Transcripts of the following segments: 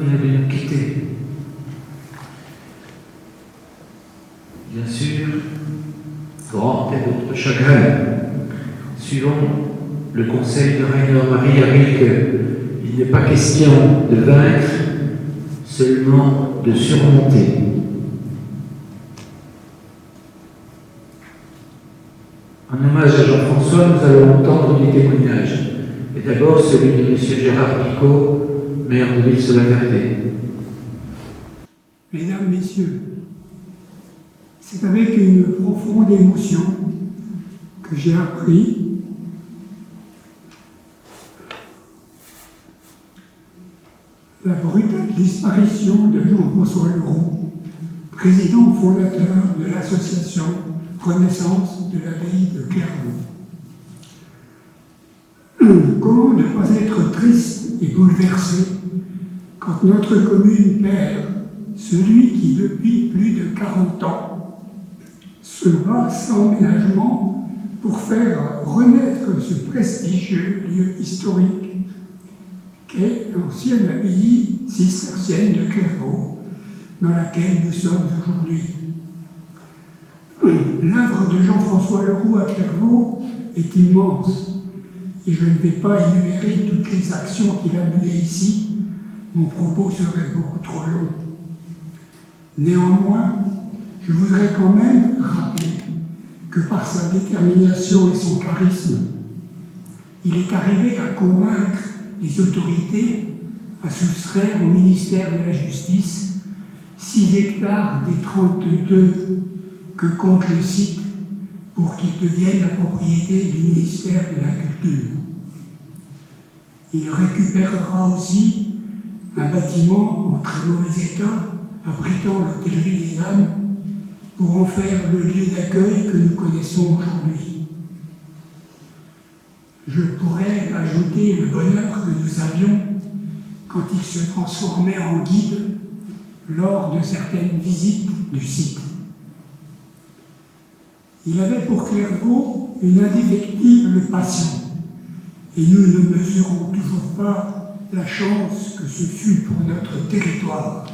vient de nous quitter. Bien sûr, grand est notre chagrin. Suivons le conseil de Rainer Maria Rilke. Il n'est pas question de vaincre, seulement de surmonter. En hommage à Jean-François, nous allons entendre des témoignages. Et d'abord celui de M. Gérard Picot, maire de Ville-sur-la-Verde. Mesdames, Messieurs, c'est avec une profonde émotion que j'ai appris la brutale disparition de Jean-François Leroux, président fondateur de l'association Renaissance de l'abbaye de Clairvaux. Comment ne pas être triste et bouleversé quand notre commune perd celui qui, depuis plus de 40 ans, se bat sans ménagement pour faire renaître ce prestigieux lieu historique qu'est l'ancienne abbaye cistercienne de Clairvaux, dans laquelle nous sommes aujourd'hui. L'œuvre de Jean-François Leroux à Clairvaux est immense, et je ne vais pas énumérer toutes les actions qu'il a menées ici, mon propos serait beaucoup trop long. Néanmoins, je voudrais quand même rappeler que par sa détermination et son charisme, il est arrivé à convaincre les autorités à soustraire au ministère de la Justice 6 hectares des 32 que compte le site pour qu'ils deviennent la propriété du ministère de la Culture. Il récupérera aussi un bâtiment en très mauvais état, abritant l'hôtellerie des Dames, pour en faire le lieu d'accueil que nous connaissons aujourd'hui. Je pourrais ajouter le bonheur que nous avions quand il se transformait en guide lors de certaines visites du site. Il avait pour Clairvaux une indéfectible passion, et nous ne mesurons toujours pas la chance que ce fut pour notre territoire.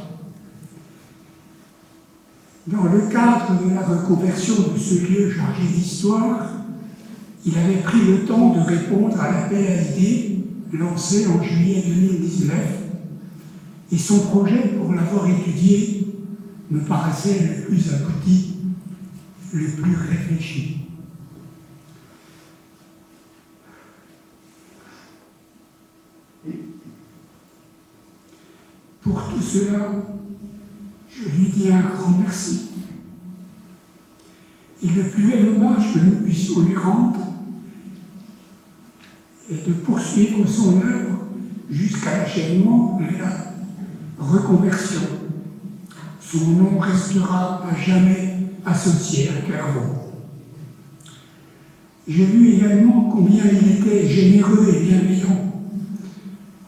Dans le cadre de la reconversion de ce lieu chargé d'histoire, il avait pris le temps de répondre à l'appel à idées lancé en juillet 2019, et son projet, pour l'avoir étudié, me paraissait le plus abouti, le plus réfléchi. Pour tout cela, je lui dis un grand merci. Et le plus bel hommage que nous puissions lui rendre est de poursuivre son œuvre jusqu'à l'achèvement de la reconversion. Son nom restera à jamais associé à Clairvaux. J'ai vu également combien il était généreux et bienveillant.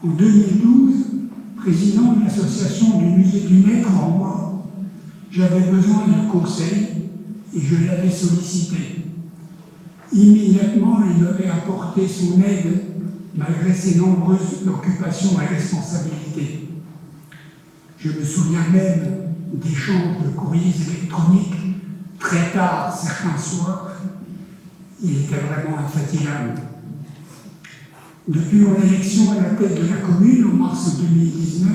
En 2012, président de l'association du musée du Maître en moi, j'avais besoin d'un conseil et je l'avais sollicité. Immédiatement, il m'avait apporté son aide malgré ses nombreuses occupations et responsabilités. Je me souviens même d'échanges de courriers électroniques très tard certains soirs. Il était vraiment infatigable. Depuis mon élection à la tête de la commune en mars 2019,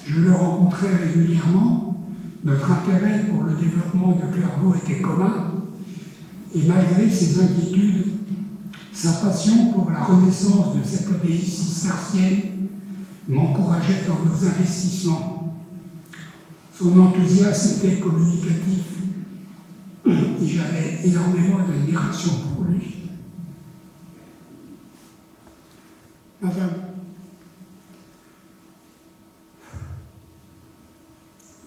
je le rencontrais régulièrement. Notre intérêt pour le développement de Clairvaux était commun, et malgré ses inquiétudes, sa passion pour la renaissance de cette abbaye cistercienne m'encourageait dans nos investissements. Son enthousiasme était communicatif, et j'avais énormément d'admiration pour lui. Madame,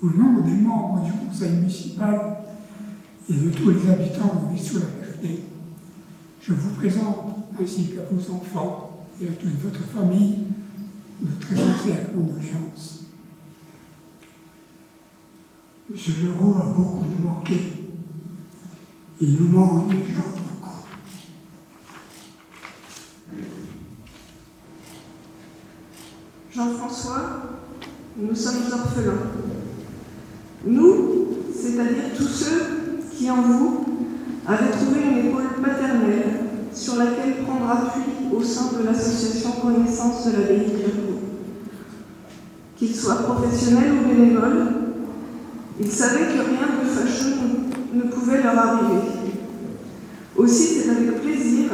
au nom des membres du conseil municipal et de tous les habitants de Ville-sur-la-Verde, je vous présente, ainsi qu'à vos enfants et à toute votre famille, de très sincères condoléances. M. Leroux a beaucoup nous manqué. Il nous manque déjà beaucoup. Jean-François, nous sommes orphelins. Nous, c'est-à-dire tous ceux qui en vous avaient trouvé une épaule paternelle sur laquelle prendre appui au sein de l'association Renaissance de l'abbaye de Clairvaux. Qu'ils soient professionnels ou bénévoles, ils savaient que rien de fâcheux ne pouvait leur arriver. Aussi, c'est avec plaisir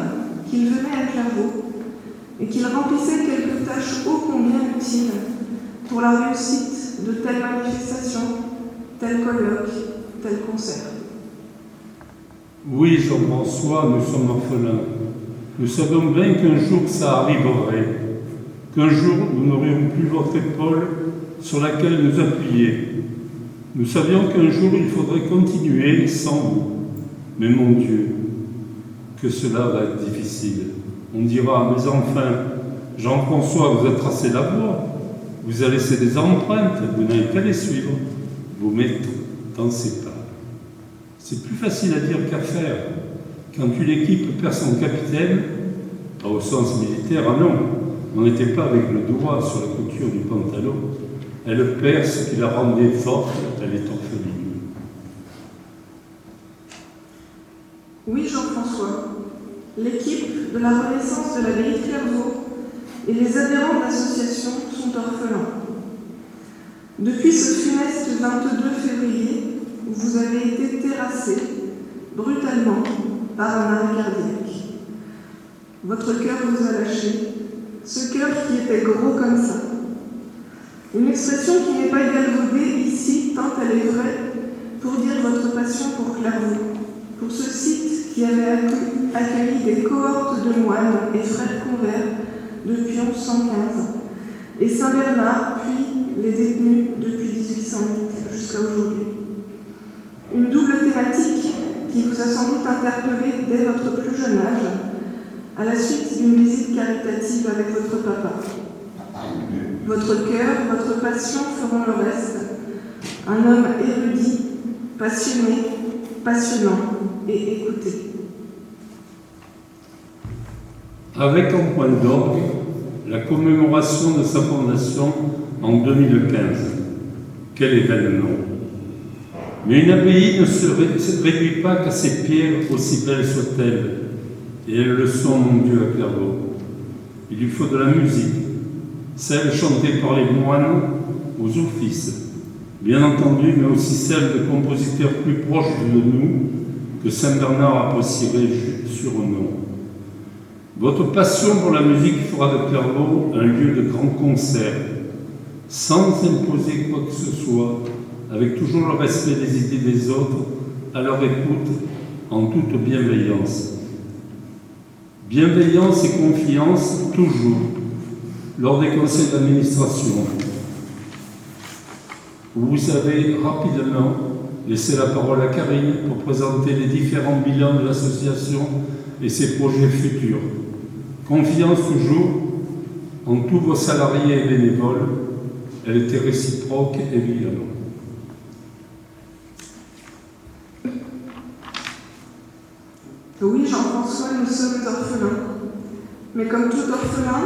qu'ils venaient à Clairvaux et qu'ils remplissaient quelques tâches ô combien utiles pour la réussite de telle manifestation, tel colloque, tel concert. Oui, Jean-François, nous sommes orphelins. Nous savions bien qu'un jour ça arriverait, qu'un jour nous n'aurions plus votre épaule sur laquelle nous appuyer. Nous savions qu'un jour il faudrait continuer sans vous. Mais mon Dieu, que cela va être difficile. On dira, mais enfin, Jean-François, vous avez tracé la voie, vous avez laissé des empreintes, vous n'avez qu'à les suivre, vous mettre dans ses pas. C'est plus facile à dire qu'à faire. Quand une équipe perd son capitaine, pas au sens militaire, ah non, on n'était pas avec le doigt sur la couture du pantalon. Elle perd ce qui la rendait forte, elle est orpheline. Oui, Jean-François, l'équipe de la Renaissance de l'abbaye de Clairvaux et les adhérents de l'association sont orphelins. Depuis ce funeste 22 février, où vous avez été terrassé brutalement par un arrêt cardiaque. Votre cœur vous a lâché, ce cœur qui était gros comme ça. Une expression qui n'est pas galvaudée ici, tant elle est vraie, pour dire votre passion pour Clairvaux, pour ce site qui avait accueilli des cohortes de moines et frères convers depuis 1115, et Saint-Bernard, puis les détenus depuis 1808 jusqu'à aujourd'hui. Une double thématique qui vous a sans doute interpellé dès votre plus jeune âge, à la suite d'une visite caritative avec votre papa. Votre cœur, votre passion feront le reste. Un homme érudit, passionné, passionnant et écouté. Avec en point d'orgue la commémoration de sa fondation en 2015. Quel événement! Mais une abbaye ne se réduit pas qu'à ses pierres, aussi belles soient-elles, et elles le sont, mon Dieu, à Clairvaux. Il lui faut de la musique, celle chantée par les moines aux offices, bien entendu, mais aussi celle de compositeurs plus proches de nous que Saint-Bernard apprécierait surnom. Votre passion pour la musique fera de Clairvaux un lieu de grands concerts, sans imposer quoi que ce soit, avec toujours le respect des idées des autres, à leur écoute, en toute bienveillance. Bienveillance et confiance, toujours, lors des conseils d'administration, où vous avez rapidement laissé la parole à Karine pour présenter les différents bilans de l'association et ses projets futurs. Confiance toujours en tous vos salariés et bénévoles, elle était réciproque évidemment. Oui, Jean-François, nous sommes orphelins. Mais comme tout orphelin,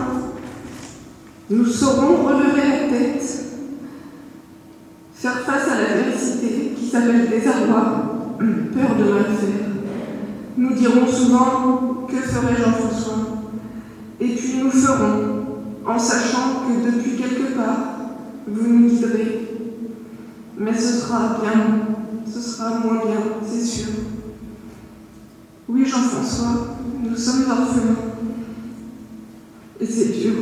nous saurons relever la tête, faire face à l'adversité qui s'appelle désarroi, peur de mal faire. Nous dirons souvent « Que ferait Jean-François ?» Et puis nous ferons, en sachant que depuis quelque part, vous nous guiderez. Mais ce sera bien, ce sera moins bien, c'est sûr. Oui, Jean-François, nous sommes orphelins. Et c'est dur.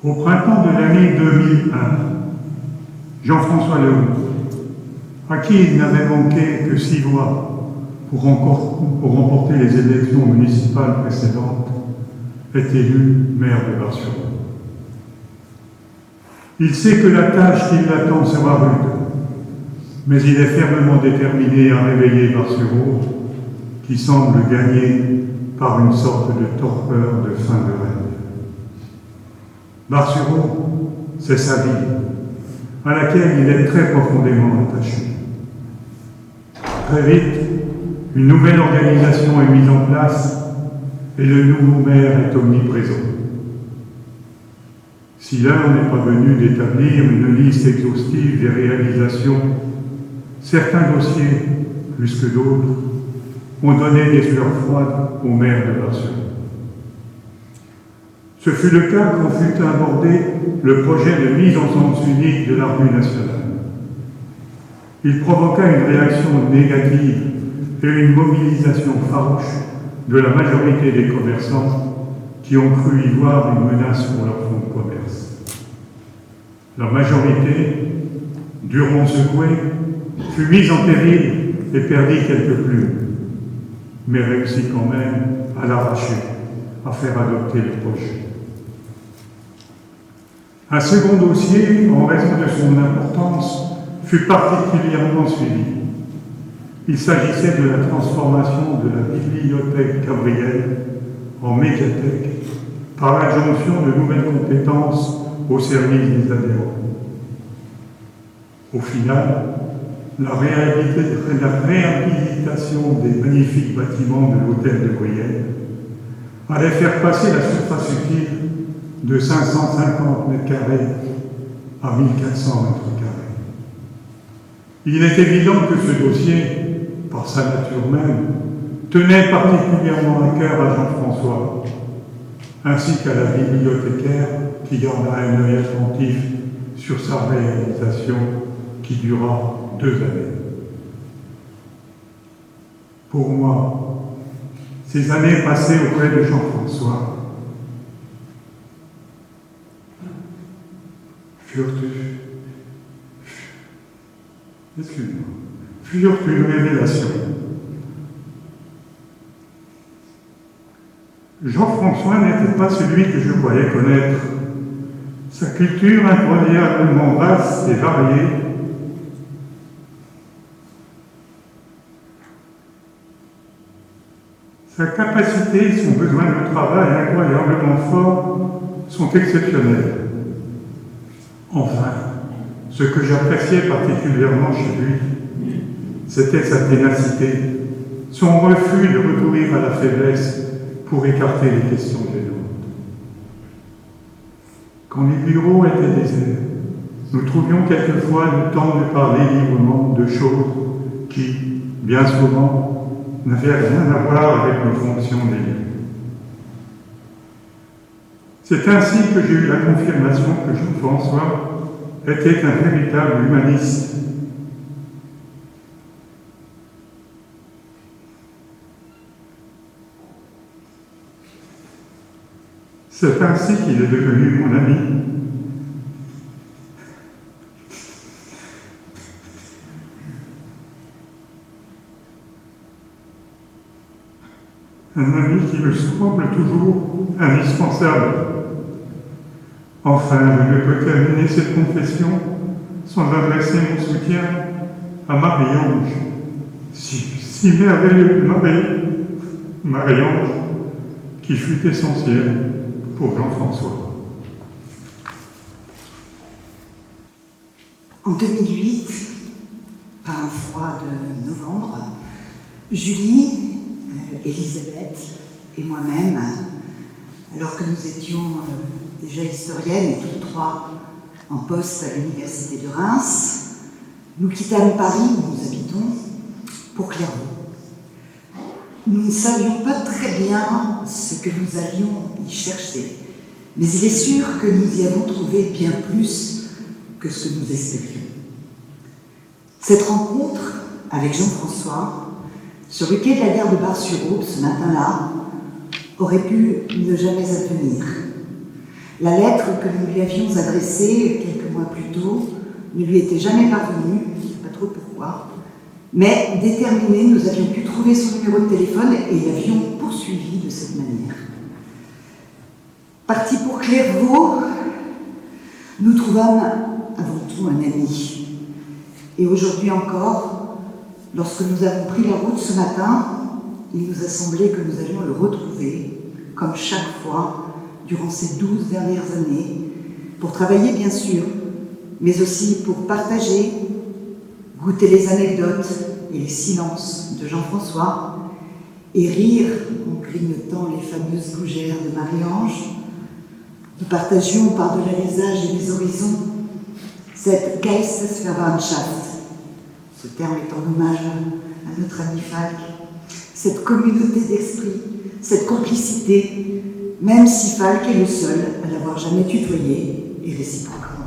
Au printemps de l'année 2001, Jean-François Leroux, à qui il n'avait manqué que 6 voix pour remporter les élections municipales précédentes, est élu maire de Bar-sur-Aube. Il sait que la tâche qui l'attend sera rude, mais il est fermement déterminé à réveiller Bar-sur-Aube, qui semble gagner par une sorte de torpeur de fin de règne. Bar-sur-Aube, c'est sa vie, à laquelle il est très profondément attaché. Très vite, une nouvelle organisation est mise en place et le nouveau maire est omniprésent. Si l'un n'est pas venu d'établir une liste exhaustive des réalisations, certains dossiers, plus que d'autres, ont donné des sueurs froides au maire de Bar-sur-Aube. Ce fut le cas quand fut abordé le projet de mise en sens unique de la rue nationale. Il provoqua une réaction négative et une mobilisation farouche de la majorité des commerçants qui ont cru y voir une menace pour leur fonds de commerce. La majorité, durement secouée, fut mise en péril et perdit quelques plumes, mais réussit quand même à l'arracher, à faire adopter le projet. Un second dossier, en raison de son importance, fut particulièrement suivi. Il s'agissait de la transformation de la bibliothèque Gabriel en médiathèque par l'adjonction de nouvelles compétences au service des adhérents. Au final, la réhabilitation des magnifiques bâtiments de l'hôtel de Brielle allait faire passer la surface utile de 550 m² à 1400 m². Il est évident que ce dossier, par sa nature même, tenait particulièrement à cœur à Jean-François, ainsi qu'à la bibliothécaire qui garda un œil attentif sur sa réalisation qui dura 2 années. Pour moi, ces années passées auprès de Jean-François furent une révélation. Jean-François n'était pas celui que je croyais connaître. Sa culture incroyablement vaste et variée, sa capacité et son besoin de travail incroyablement fort sont exceptionnels. Enfin, ce que j'appréciais particulièrement chez lui, c'était sa ténacité, son refus de recourir à la faiblesse pour écarter les questions gênantes. Quand les bureaux étaient déserts, nous trouvions quelquefois le temps de parler librement de choses qui, bien souvent, n'avaient rien à voir avec nos fonctions d'élus. C'est ainsi que j'ai eu la confirmation que Jean-François était un véritable humaniste. C'est ainsi qu'il est devenu mon ami. Un ami qui me semble toujours indispensable. Enfin, je ne peux terminer cette confession sans adresser mon soutien à Marie-Ange, si merveilleuse Marie-Ange, qui fut essentielle pour Jean-François. En 2008, par un froid de novembre, Julie, Elisabeth et moi-même, alors que nous étions déjà historiennes et toutes trois en poste à l'université de Reims, nous quittâmes Paris où nous habitons pour Clairvaux. Nous ne savions pas très bien ce que nous allions y chercher, mais il est sûr que nous y avons trouvé bien plus que ce que nous espérions. Cette rencontre avec Jean-François, sur le quai de la gare de Bar-sur-Aube ce matin-là, aurait pu ne jamais advenir. La lettre que nous lui avions adressée quelques mois plus tôt ne lui était jamais parvenue, je ne sais pas trop pourquoi, mais déterminés, nous avions pu trouver son numéro de téléphone et l'avions poursuivi de cette manière. Partis pour Clairvaux, nous trouvâmes avant tout un ami. Et aujourd'hui encore, lorsque nous avons pris la route ce matin, il nous a semblé que nous allions le retrouver, comme chaque fois, durant ces 12 dernières années, pour travailler bien sûr, mais aussi pour partager, goûter les anecdotes et les silences de Jean-François, et rire en grignotant les fameuses gougères de Marie-Ange, nous partagions par-delà les âges et les horizons cette Geistesverwandtschaft, ce terme est en hommage à notre ami Falk, cette communauté d'esprit, cette complicité, même si Falk est le seul à l'avoir jamais tutoyé, et réciproquement.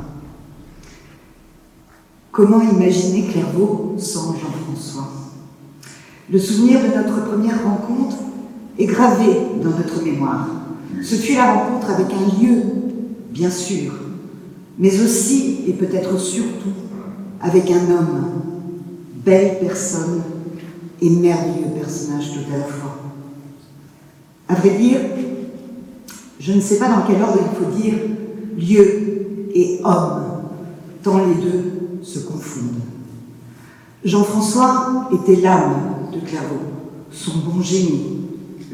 Comment imaginer Clairvaux sans Jean-François? Le souvenir de notre première rencontre est gravé dans notre mémoire. Ce fut la rencontre avec un lieu, bien sûr, mais aussi, et peut-être surtout, avec un homme, belle personne et merveilleux personnage tout à la fois. À vrai dire, je ne sais pas dans quel ordre il faut dire lieu et homme, tant les deux se confondent. Jean-François était l'âme de Clairvaux, son bon génie,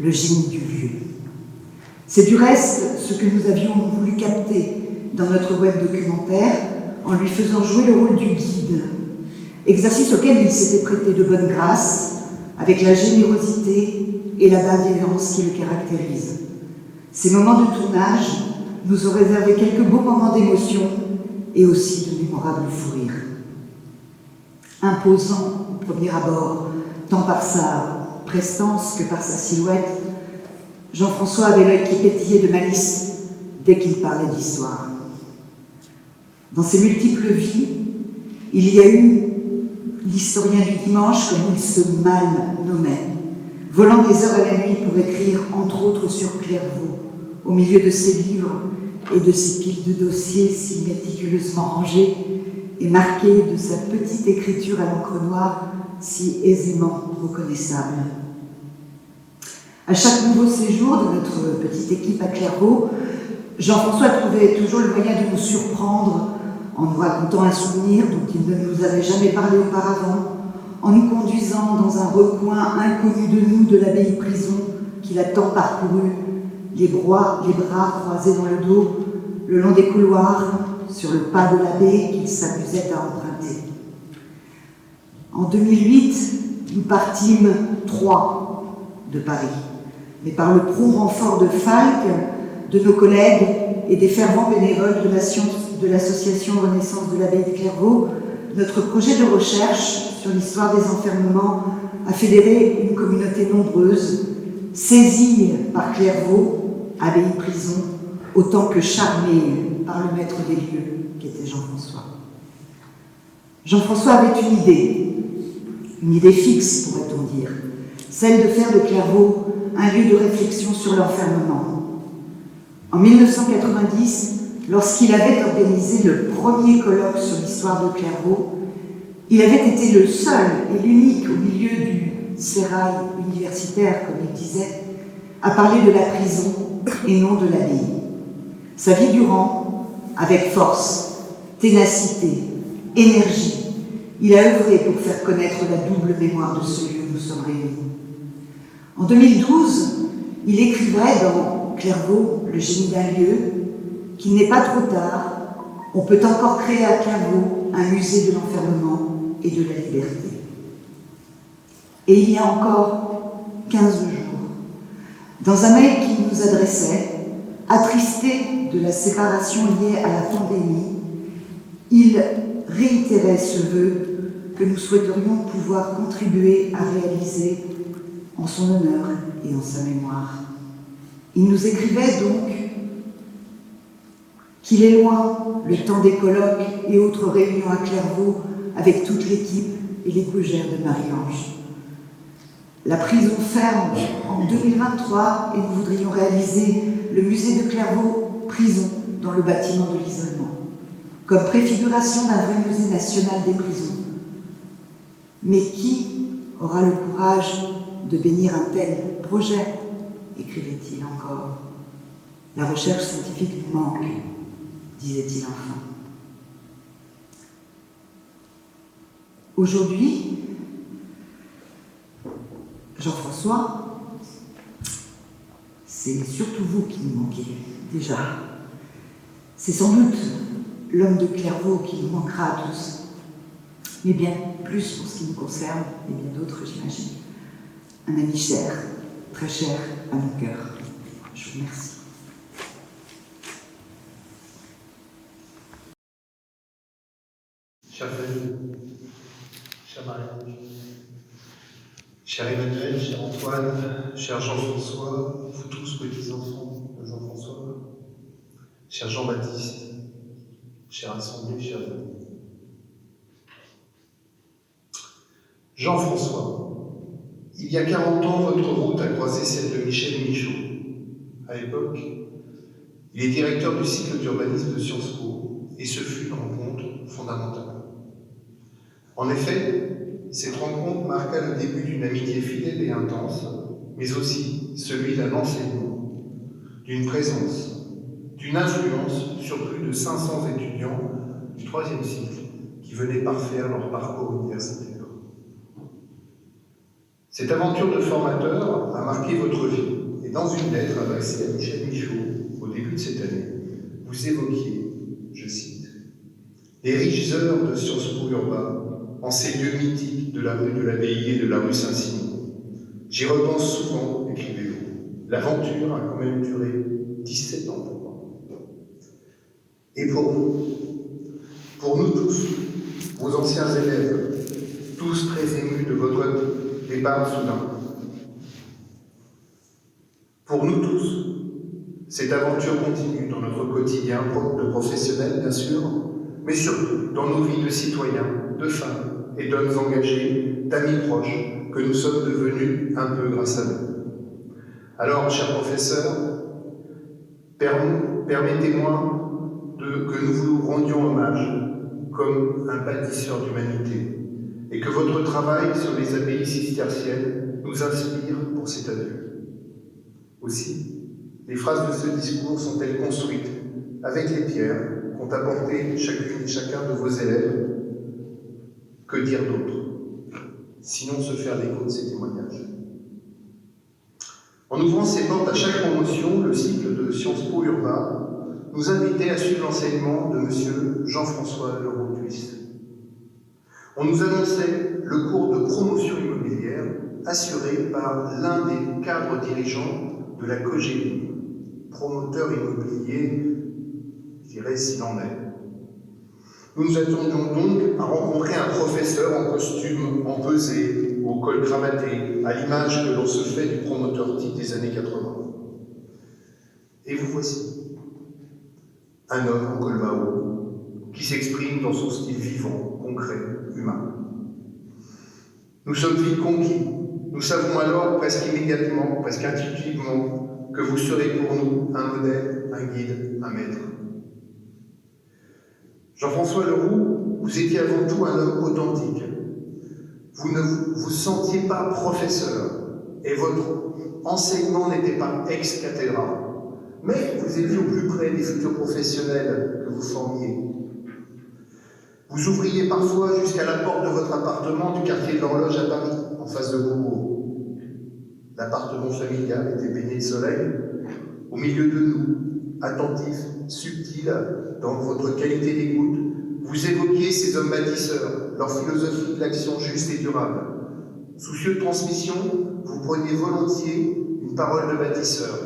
le génie du lieu. C'est du reste ce que nous avions voulu capter dans notre web documentaire en lui faisant jouer le rôle du guide, exercice auquel il s'était prêté de bonne grâce, avec la générosité et la bienveillance qui le caractérisent. Ces moments de tournage nous ont réservé quelques beaux moments d'émotion et aussi de mémorables fous rires. Imposant au premier abord, tant par sa prestance que par sa silhouette, Jean-François avait l'œil qui pétillait de malice dès qu'il parlait d'histoire. Dans ses multiples vies, il y a eu l'historien du dimanche, comme il se mal nommait, volant des heures à la nuit pour écrire, entre autres, sur Clairvaux, au milieu de ses livres et de ses piles de dossiers si méticuleusement rangés et marqués de sa petite écriture à l'encre noire si aisément reconnaissable. À chaque nouveau séjour de notre petite équipe à Clairvaux, Jean-François trouvait toujours le moyen de nous surprendre en nous racontant un souvenir dont il ne nous avait jamais parlé auparavant, en nous conduisant dans un recoin inconnu de nous de l'abbaye-prison qu'il a tant parcouru, les bras croisés dans le dos, le long des couloirs, sur le pas de l'abbé qu'il s'amusait à emprunter. En 2008, nous partîmes 3 de Paris, mais par le prompt renfort de Falk, de nos collègues et des fervents bénévoles de l'association Renaissance de l'abbaye de Clairvaux, notre projet de recherche sur l'histoire des enfermements a fédéré une communauté nombreuse, saisie par Clairvaux, abbaye-prison, autant que charmée par le maître des lieux, qui était Jean-François. Jean-François avait une idée fixe, pourrait-on dire, celle de faire de Clairvaux un lieu de réflexion sur l'enfermement. En 1990, lorsqu'il avait organisé le premier colloque sur l'histoire de Clairvaux, il avait été le seul et l'unique au milieu du sérail universitaire, comme il disait, à parler de la prison et non de l'abbaye. Sa vie durant, avec force, ténacité, énergie, il a œuvré pour faire connaître la double mémoire de ce lieu où nous sommes réunis. En 2012, il écrivait dans Clairvaux, le génie d'un lieu, qu'il n'est pas trop tard, on peut encore créer à Clairvaux un musée de l'enfermement et de la liberté. Et il y a encore 15 jours, dans un mail qu'il nous adressait, attristé de la séparation liée à la pandémie, il réitérait ce vœu que nous souhaiterions pouvoir contribuer à réaliser en son honneur et en sa mémoire. Il nous écrivait donc qu'il est loin le temps des colloques et autres réunions à Clairvaux avec toute l'équipe et les gougères de Marie-Ange. La prison ferme en 2023 et nous voudrions réaliser le musée de Clairvaux prison dans le bâtiment de l'isolement, comme préfiguration d'un vrai musée national des prisons. Mais qui aura le courage de bénir un tel projet, écrivait-il encore. La recherche scientifique nous manque, disait-il enfin. Aujourd'hui, Jean-François, c'est surtout vous qui nous manquez, déjà. C'est sans doute l'homme de Clairvaux qui nous manquera à tous. mais bien plus pour ce qui nous concerne, et bien d'autres, j'imagine. Un ami cher, très cher à mon cœur. Je vous remercie. Chers familles, cher Marie, cher Emmanuel, cher Antoine, cher Jean-François, vous tous petits-enfants de Jean-François, cher Jean-Baptiste, chère Assemblée, chers amis. Jean-François, il y a 40 ans, votre route a croisé celle de Michel Michaud. À l'époque, il est directeur du cycle d'urbanisme de Sciences Po, et ce fut une rencontre fondamentale. En effet, cette rencontre marqua le début d'une amitié fidèle et intense, mais aussi celui d'un enseignement, d'une présence, d'une influence sur plus de 500 étudiants du 3e cycle qui venaient parfaire leur parcours universitaire. Cette aventure de formateur a marqué votre vie, et dans une lettre adressée à Michel Michaud au début de cette année, vous évoquiez, je cite, « les riches heures de Sciences Po Urbain en ces lieux mythiques de la rue de l'Abbaye et de la rue Saint-Simon. J'y repense souvent, écrivez-vous. L'aventure a quand même duré 17 ans pour moi. Et pour nous tous, vos anciens élèves, tous très émus de votre départ soudain. Pour nous tous, cette aventure continue dans notre quotidien de professionnels, bien sûr, mais surtout dans nos vies de citoyens, de femmes et d'hommes engagés, d'amis proches, que nous sommes devenus un peu grâce à vous. Alors, chers professeurs, permettez-moi que nous vous rendions hommage comme un bâtisseur d'humanité et que votre travail sur les abbayes cisterciennes nous inspire pour cet adieu. Aussi, les phrases de ce discours sont-elles construites avec les pierres qu'ont apportées chacune et chacun de vos élèves. Que dire d'autre? Sinon se faire l'écho de ces témoignages. En ouvrant ses portes à chaque promotion, le cycle de Sciences Po Urbain nous invitait à suivre l'enseignement de M. Jean-François Leroux-Duis. On nous annonçait le cours de promotion immobilière assuré par l'un des cadres dirigeants de la COGERI, promoteur immobilier, je dirais s'il en est. Nous nous attendions donc à rencontrer un professeur en costume empesé, au col cravaté, à l'image que l'on se fait du promoteur type des années 80. Et vous voici, un homme en col Mao, qui s'exprime dans son style vivant, concret, humain. Nous sommes vite conquis. Nous savons alors, presque immédiatement, presque intuitivement, que vous serez pour nous un modèle, un guide, un maître. Jean-François Leroux, vous étiez avant tout un homme authentique. Vous ne vous sentiez pas professeur et votre enseignement n'était pas ex-cathédrale, mais vous étiez au plus près des futurs professionnels que vous formiez. Vous ouvriez parfois jusqu'à la porte de votre appartement du quartier de l'Horloge à Paris, en face de Beaubourg. L'appartement familial était baigné de soleil, au milieu de nous, attentifs, subtils, dans votre qualité d'écoute, vous évoquiez ces hommes bâtisseurs, leur philosophie de l'action juste et durable. Soucieux de transmission, vous preniez volontiers une parole de bâtisseur.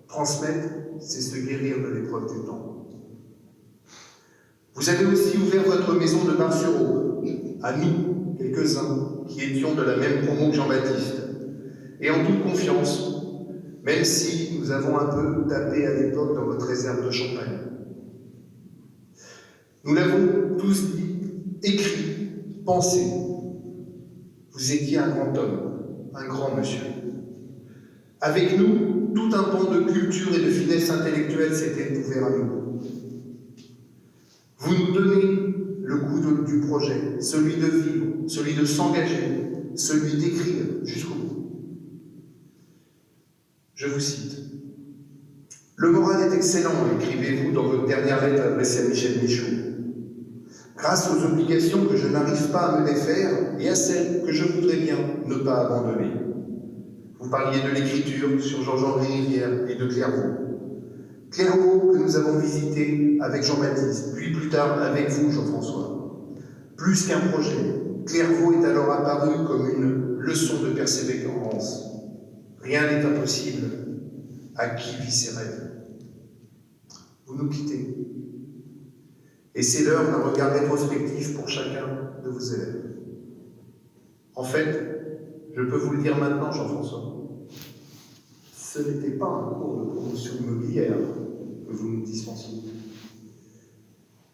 Transmettre, c'est se guérir de l'épreuve du temps. Vous avez aussi ouvert votre maison de Bar-sur-Aube, à nous, quelques-uns, qui étions de la même promo que Jean-Baptiste, et en toute confiance, même si nous avons un peu tapé à l'époque dans votre réserve de champagne. Nous l'avons tous dit, écrit, pensé. Vous étiez un grand homme, un grand monsieur. Avec nous, tout un pan de culture et de finesse intellectuelle s'était ouvert à nous. Vous nous donnez le goût du projet, celui de vivre, celui de s'engager, celui d'écrire jusqu'au bout. Je vous cite. « Le moral est excellent, écrivez-vous dans votre dernière lettre adressée à Michel Michaud. Grâce aux obligations que je n'arrive pas à me défaire et à celles que je voudrais bien ne pas abandonner. Vous parliez de l'écriture sur Georges-Henri Rivière et de Clairvaux. Clairvaux que nous avons visité avec Jean-Baptiste, puis plus tard avec vous, Jean-François. Plus qu'un projet, Clairvaux est alors apparu comme une leçon de persévérance. Rien n'est impossible à qui vit ses rêves. Vous nous quittez. Et c'est l'heure d'un regard rétrospectif pour chacun de vos élèves. En fait, je peux vous le dire maintenant, Jean-François, ce n'était pas un cours de promotion immobilière que vous nous dispensiez.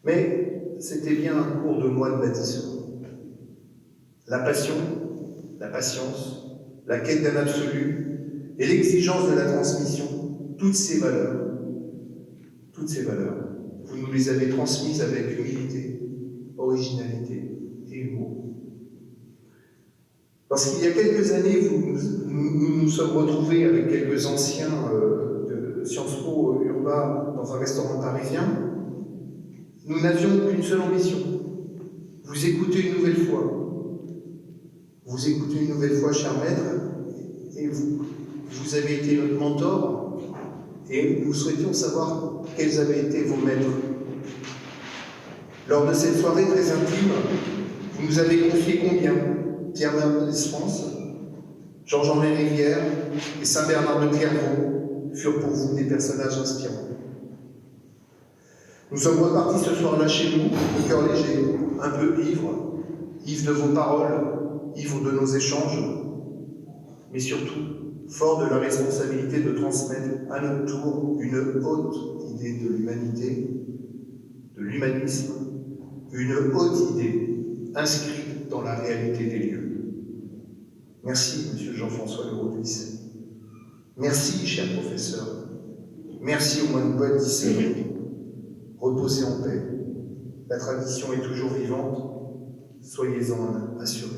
Mais c'était bien un cours de moine bâtisseur. La passion, la patience, la quête d'un absolu et l'exigence de la transmission, toutes ces valeurs, vous nous les avez transmises avec humilité, originalité et humour. Parce qu'il y a quelques années, nous nous sommes retrouvés avec quelques anciens de Sciences Po Urbain dans un restaurant parisien. Nous n'avions qu'une seule ambition, vous écouter une nouvelle fois. Vous écoutez une nouvelle fois, cher maître, et vous avez été notre mentor, et nous souhaitions savoir quels avaient été vos maîtres. Lors de cette soirée très intime, vous nous avez confié combien Pierre Mendès-France, Georges-Henri Rivière et Saint-Bernard de Clairvaux furent pour vous des personnages inspirants. Nous sommes repartis ce soir-là chez nous, le cœur léger, un peu ivre de vos paroles, ivre de nos échanges, mais surtout fort de la responsabilité de transmettre à notre tour une haute idée de l'humanité, de l'humanisme, une haute idée inscrite dans la réalité des lieux. Merci, Monsieur Jean-François Leroux-Duis. Merci, cher professeur. Merci au moine Paul Dissé. Reposez en paix. La tradition est toujours vivante. Soyez-en assurés.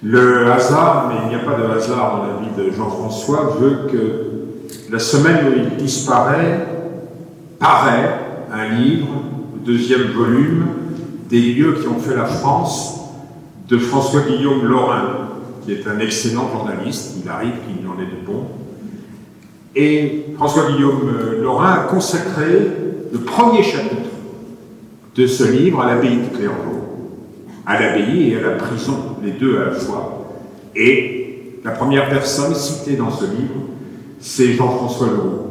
Le hasard, mais il n'y a pas de hasard dans la vie de Jean-François, veut que la semaine où il disparaît, paraît un livre, le deuxième volume, des lieux qui ont fait la France, de François-Guillaume Laurin, qui est un excellent journaliste, il arrive qu'il y en ait de bons. Et François-Guillaume Laurin a consacré le premier chapitre de ce livre à l'abbaye de Clairvaux, à l'abbaye et à la prison, les deux à la fois. Et la première personne citée dans ce livre, c'est Jean-François Leroux.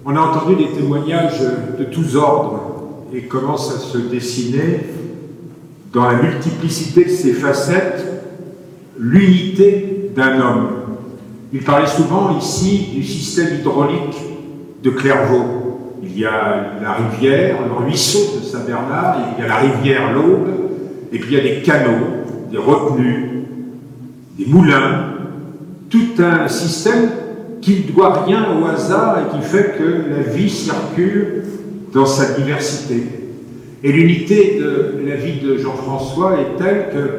On a entendu des témoignages de tous ordres et commence à se dessiner dans la multiplicité de ses facettes l'unité d'un homme. Il parlait souvent ici du système hydraulique de Clairvaux. Il y a la rivière, le ruisseau de Saint-Bernard, il y a la rivière l'Aube, et puis il y a des canaux, des retenues, des moulins, tout un système qui ne doit rien au hasard et qui fait que la vie circule dans sa diversité. Et l'unité de la vie de Jean-François est telle que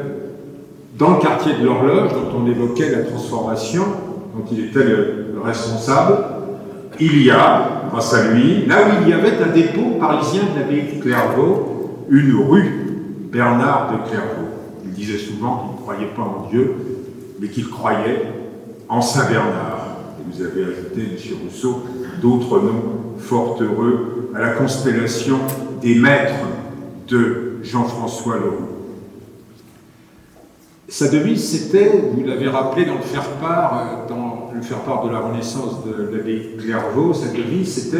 dans le quartier de l'Horloge, dont on évoquait la transformation, dont il était le responsable, il y a, grâce à lui, là où il y avait un dépôt parisien de l'abbaye de Clairvaux, une rue Bernard de Clairvaux. Il disait souvent qu'il ne croyait pas en Dieu, mais qu'il croyait en Saint-Bernard. Et vous avez ajouté, M. Rousseau, d'autres noms fort heureux à la constellation des maîtres de Jean-François Leroux. Sa devise, c'était, vous l'avez rappelé dans le faire-part de la Renaissance de l'abbaye de Clairvaux, sa devise, c'était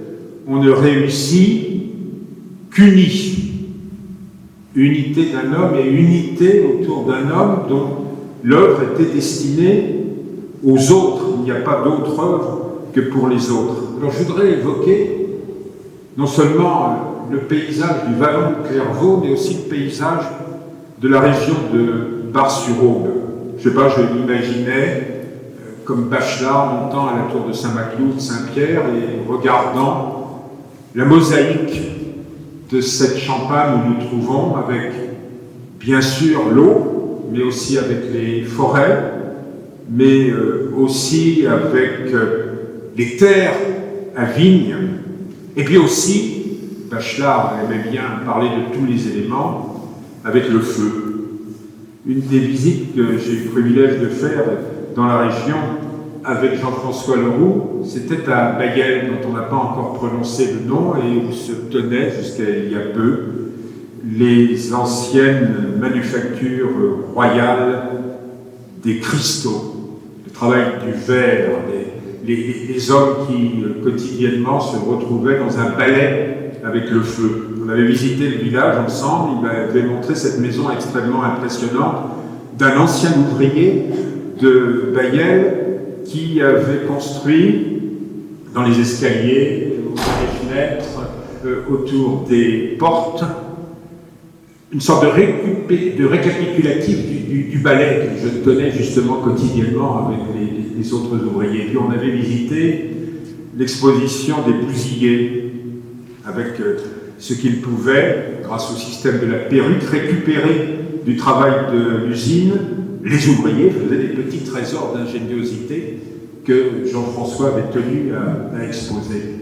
« On ne réussit qu'unis ». Unité d'un homme et unité autour d'un homme dont l'œuvre était destinée aux autres. Il n'y a pas d'autre œuvre que pour les autres. Alors je voudrais évoquer non seulement le paysage du vallon de Clairvaux, mais aussi le paysage de la région de Bar-sur-Aube. Je ne sais pas, je l'imaginais comme Bachelard montant à la tour de Saint-Maclou, de Saint-Pierre, et regardant la mosaïque de cette Champagne où nous trouvons, avec bien sûr l'eau, mais aussi avec les forêts, mais aussi avec les terres à vignes, et puis aussi, Bachelard aimait bien parler de tous les éléments, avec le feu. Une des visites que j'ai eu le privilège de faire dans la région avec Jean-François Leroux, c'était à Bailleul, dont on n'a pas encore prononcé le nom, et où se tenaient jusqu'à il y a peu les anciennes manufactures royales des cristaux, le travail du verre, les hommes qui quotidiennement se retrouvaient dans un balai avec le feu. On avait visité le village ensemble, il m'avait montré cette maison extrêmement impressionnante d'un ancien ouvrier de Bailleul qui avait construit dans les escaliers, dans les fenêtres, autour des portes, une sorte de récapitulatif du ballet que je tenais justement quotidiennement avec les autres ouvriers. Puis on avait visité l'exposition des bousillés, avec ce qu'ils pouvaient, grâce au système de la perruque, récupérer du travail de l'usine. Les ouvriers faisaient des petits trésors d'ingéniosité que Jean-François avait tenu à exposer.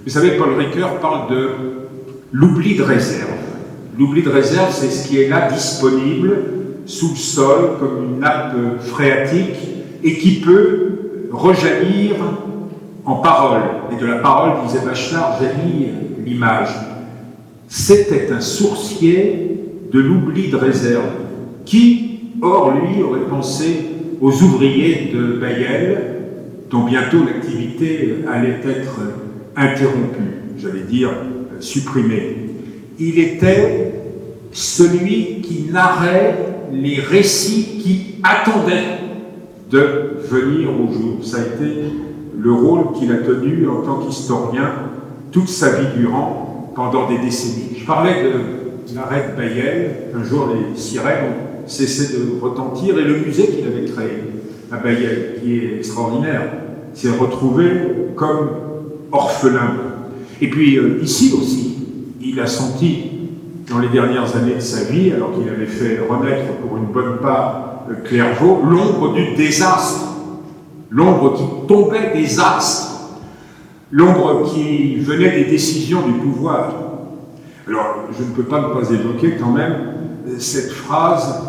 Vous savez, Paul Ricoeur parle de l'oubli de réserve. L'oubli de réserve, c'est ce qui est là disponible sous le sol comme une nappe phréatique et qui peut rejaillir en parole. Et de la parole, disait Bachelard, jaillit l'image. C'était un sourcier de l'oubli de réserve qui, or, lui, aurait pensé aux ouvriers de Bailleul, dont bientôt l'activité allait être interrompue, j'allais dire supprimée. Il était celui qui narrait les récits qui attendaient de venir au jour. Ça a été le rôle qu'il a tenu en tant qu'historien toute sa vie durant, pendant des décennies. Je parlais de l'arrêt de Bailleul. Un jour, les sirènes ont cessé de retentir et le musée qu'il avait créé à Bailleul, qui est extraordinaire, s'est retrouvé comme orphelin. Et puis ici aussi, il a senti dans les dernières années de sa vie, alors qu'il avait fait renaître pour une bonne part Clairvaux, l'ombre du désastre, l'ombre qui tombait des astres, l'ombre qui venait des décisions du pouvoir. Alors, je ne peux pas ne pas évoquer quand même cette phrase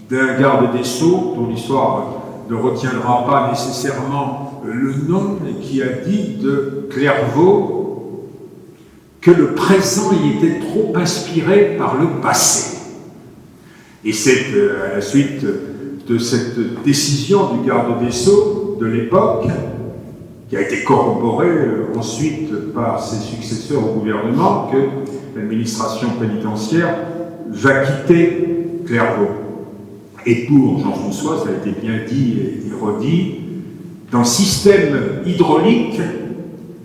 d'un garde des Sceaux, dont l'histoire ne retiendra pas nécessairement le nom, et qui a dit de Clairvaux que le présent y était trop inspiré par le passé. Et c'est à la suite de cette décision du garde des Sceaux de l'époque, qui a été corroborée ensuite par ses successeurs au gouvernement, que l'administration pénitentiaire va quitter Clairvaux. Et pour Jean-François, ça a été bien dit et redit, dans le système hydraulique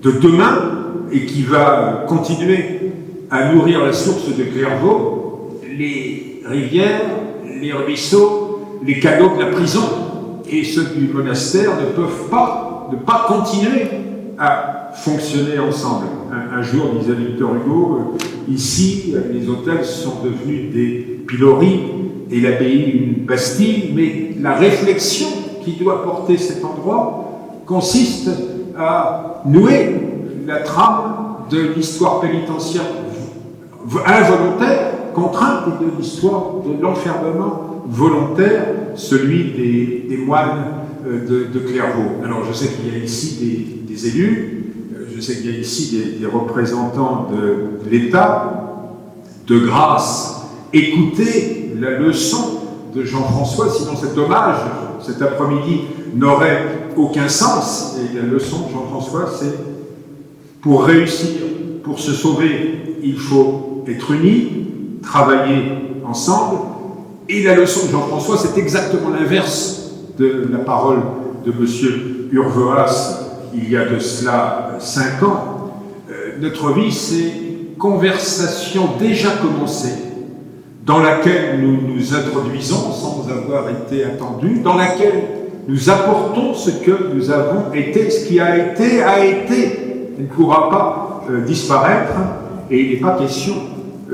de demain, et qui va continuer à nourrir la source de Clairvaux, les rivières, les ruisseaux, les canaux de la prison et ceux du monastère ne peuvent pas ne pas continuer à fonctionner ensemble. Un jour, disait Victor Hugo, ici, les hôtels sont devenus des piloris et l'abbaye une bastille, mais la réflexion qui doit porter cet endroit consiste à nouer la trame de l'histoire pénitentiaire involontaire, contrainte, et de l'histoire de l'enfermement volontaire, celui des moines de Clairvaux. Alors je sais qu'il y a ici des élus, je sais qu'il y a ici des représentants de l'État. De grâce, écoutez la leçon de Jean-François, sinon cet hommage, cet après-midi, n'aurait aucun sens. Et la leçon de Jean-François, c'est pour réussir, pour se sauver, il faut être unis, travailler ensemble. Et la leçon de Jean-François, c'est exactement l'inverse de la parole de M. Urvoas il y a de cela 5 ans. Notre vie, c'est une conversation déjà commencée, dans laquelle nous nous introduisons sans avoir été attendus, dans laquelle nous apportons ce que nous avons été, ce qui a été, il ne pourra pas disparaître, et il n'est pas question,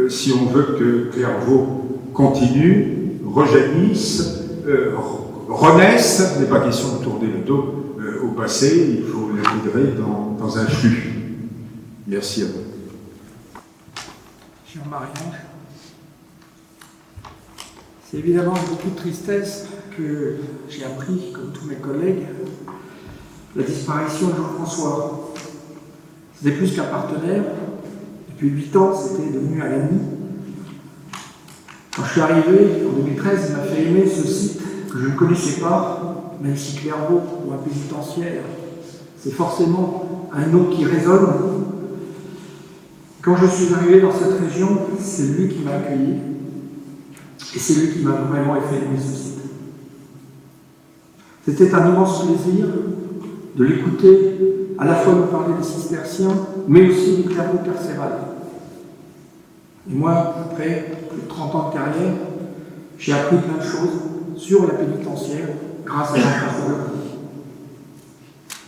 si on veut que Clairvaux continue, rejaillisse, renaisse, il n'est pas question de tourner le dos au passé, il faut l'intégrer dans un flux. Merci à vous. Jean-Marie-Ange. C'est évidemment avec beaucoup de tristesse que j'ai appris, comme tous mes collègues, la disparition de Jean-François. C'était plus qu'un partenaire. Depuis 8 ans, c'était devenu un ami. Quand je suis arrivé en 2013, il m'a fait aimer ce site que je ne connaissais pas, même si Clairvaux, ou un pénitentiaire, c'est forcément un nom qui résonne. Quand je suis arrivé dans cette région, c'est lui qui m'a accueilli et c'est lui qui m'a vraiment fait aimer ce site. C'était un immense plaisir de l'écouter, à la fois nous parler des cisterciens, mais aussi du Clairvaux carcéral. Et moi, après plus de 30 ans de carrière, j'ai appris plein de choses sur la pénitentiaire grâce à Jean-François Leroux.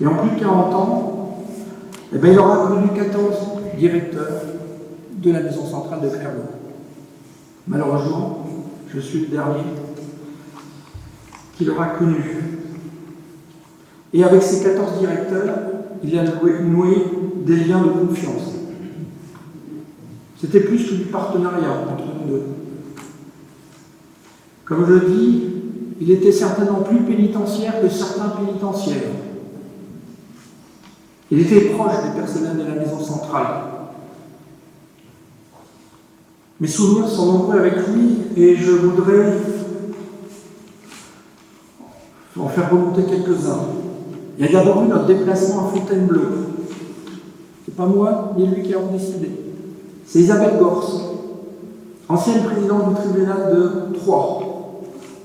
Et en plus de 40 ans, il aura connu 14 directeurs de la maison centrale de Clairvaux. Malheureusement, je suis le dernier qu'il aura connu. Et avec ces 14 directeurs, il a noué des liens de confiance. C'était plus que du partenariat entre nous deux. Comme je le dis, il était certainement plus pénitentiaire que certains pénitentiaires. Il était proche des personnels de la maison centrale. Mes souvenirs sont nombreux avec lui et je voudrais en faire remonter quelques-uns. Il y a d'abord eu notre déplacement à Fontainebleau. C'est pas moi ni lui qui avons décidé. C'est Isabelle Gors, ancienne présidente du tribunal de Troyes,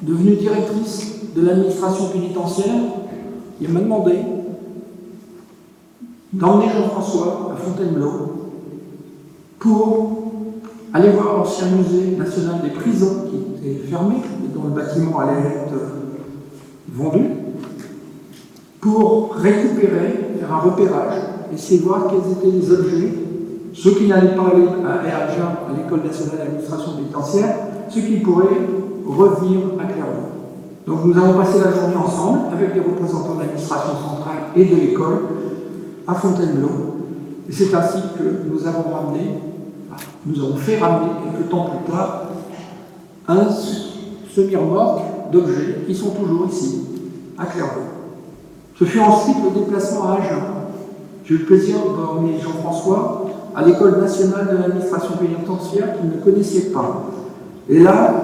devenue directrice de l'administration pénitentiaire, qui m'a demandé d'emmener Jean-François à Fontainebleau pour aller voir l'ancien musée national des prisons qui était fermé et dont le bâtiment allait être vendu, pour récupérer, faire un repérage, essayer de voir quels étaient les objets, ceux qui n'allaient pas aller à Agen, à l'École nationale d'administration pénitentiaire, ceux qui pourraient revenir à Clairvaux. Donc nous avons passé la journée ensemble avec les représentants de l'administration centrale et de l'école à Fontainebleau. Et c'est ainsi que nous avons fait ramener quelques temps plus tard un semi-remorque d'objets qui sont toujours ici, à Clairvaux. Ce fut ensuite le déplacement à Agen. J'ai eu le plaisir d'emmener Jean-François à l'École nationale de l'administration pénitentiaire qu'il ne connaissait pas. Et là,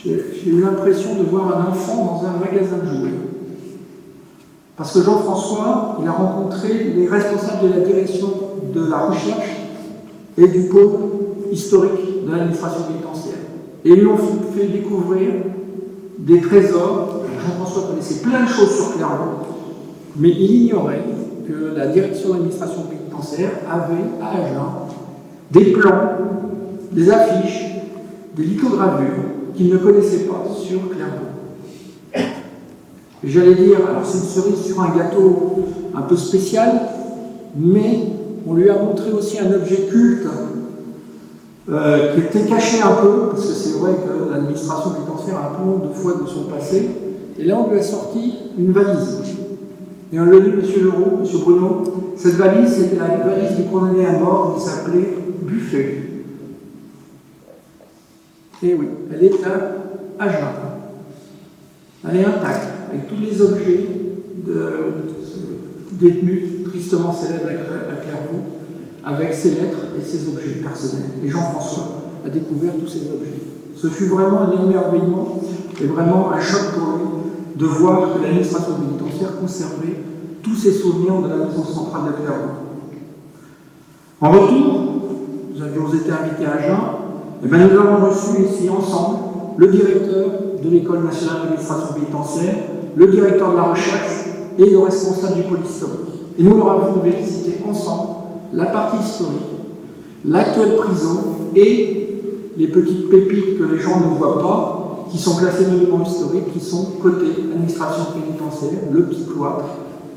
j'ai eu l'impression de voir un enfant dans un magasin de jouets. Parce que Jean-François, il a rencontré les responsables de la direction de la recherche et du pôle historique de l'administration pénitentiaire. Et ils lui ont fait découvrir des trésors. Jean-François connaissait plein de choses sur Clairvaux, mais il ignorait que la direction de l'administration pénitentiaire avait à Agen des plans, des affiches, des lithogravures qu'il ne connaissait pas sur Clairvaux. J'allais dire, alors c'est une cerise sur un gâteau un peu spécial, mais on lui a montré aussi un objet culte qui était caché un peu, parce que c'est vrai que l'administration pénitentiaire a un peu honte de fois de son passé, et là on lui a sorti une valise. Et on l'a dit, M. Leroux, M. Bruno, cette valise, c'était la valise du condamné à mort qui s'appelait Buffet. Et oui, elle est à Agen. Elle est intacte, avec tous les objets de détenus tristement célèbres à Clairvaux, avec ses lettres et ses objets personnels. Et Jean-François a découvert tous ces objets. Ce fut vraiment un émerveillement et vraiment un choc pour lui de voir que l'administration pénitentiaire conservait tous ses souvenirs de la maison centrale de Clairvaux. En retour, nous avions été invités à Agen, et nous avons reçu ici ensemble le directeur de l'École nationale d'administration pénitentiaire, le directeur de la recherche et le responsable du pôle historique. Et nous leur avons visité ensemble la partie historique, l'actuelle prison et les petites pépites que les gens ne voient pas, qui sont classées monuments historiques, qui sont côté administration pénitentiaire, le petit cloître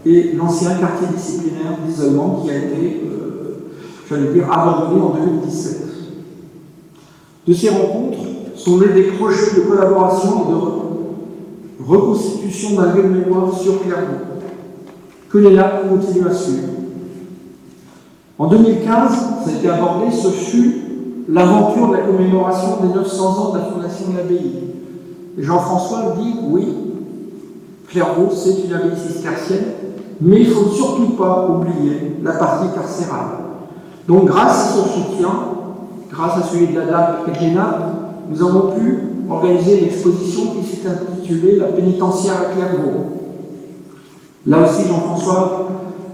et l'ancien quartier disciplinaire d'isolement qui a été, abandonné en 2017. De ces rencontres sont nés des projets de collaboration et de reconstitution d'un lieu de mémoire sur Clairvaux, que les LAP continuent à suivre. En 2015, ça a été abordé, ce fut l'aventure de la commémoration des 900 ans de la fondation de l'abbaye. Et Jean-François dit, oui, Clairvaux, c'est une abbaye cistercienne, mais il ne faut surtout pas oublier la partie carcérale. Donc grâce à son soutien, grâce à celui de la DAP et de l'ENAP, nous avons pu organiser une exposition qui s'est intitulée « La pénitentiaire à Clairvaux ». Là aussi, Jean-François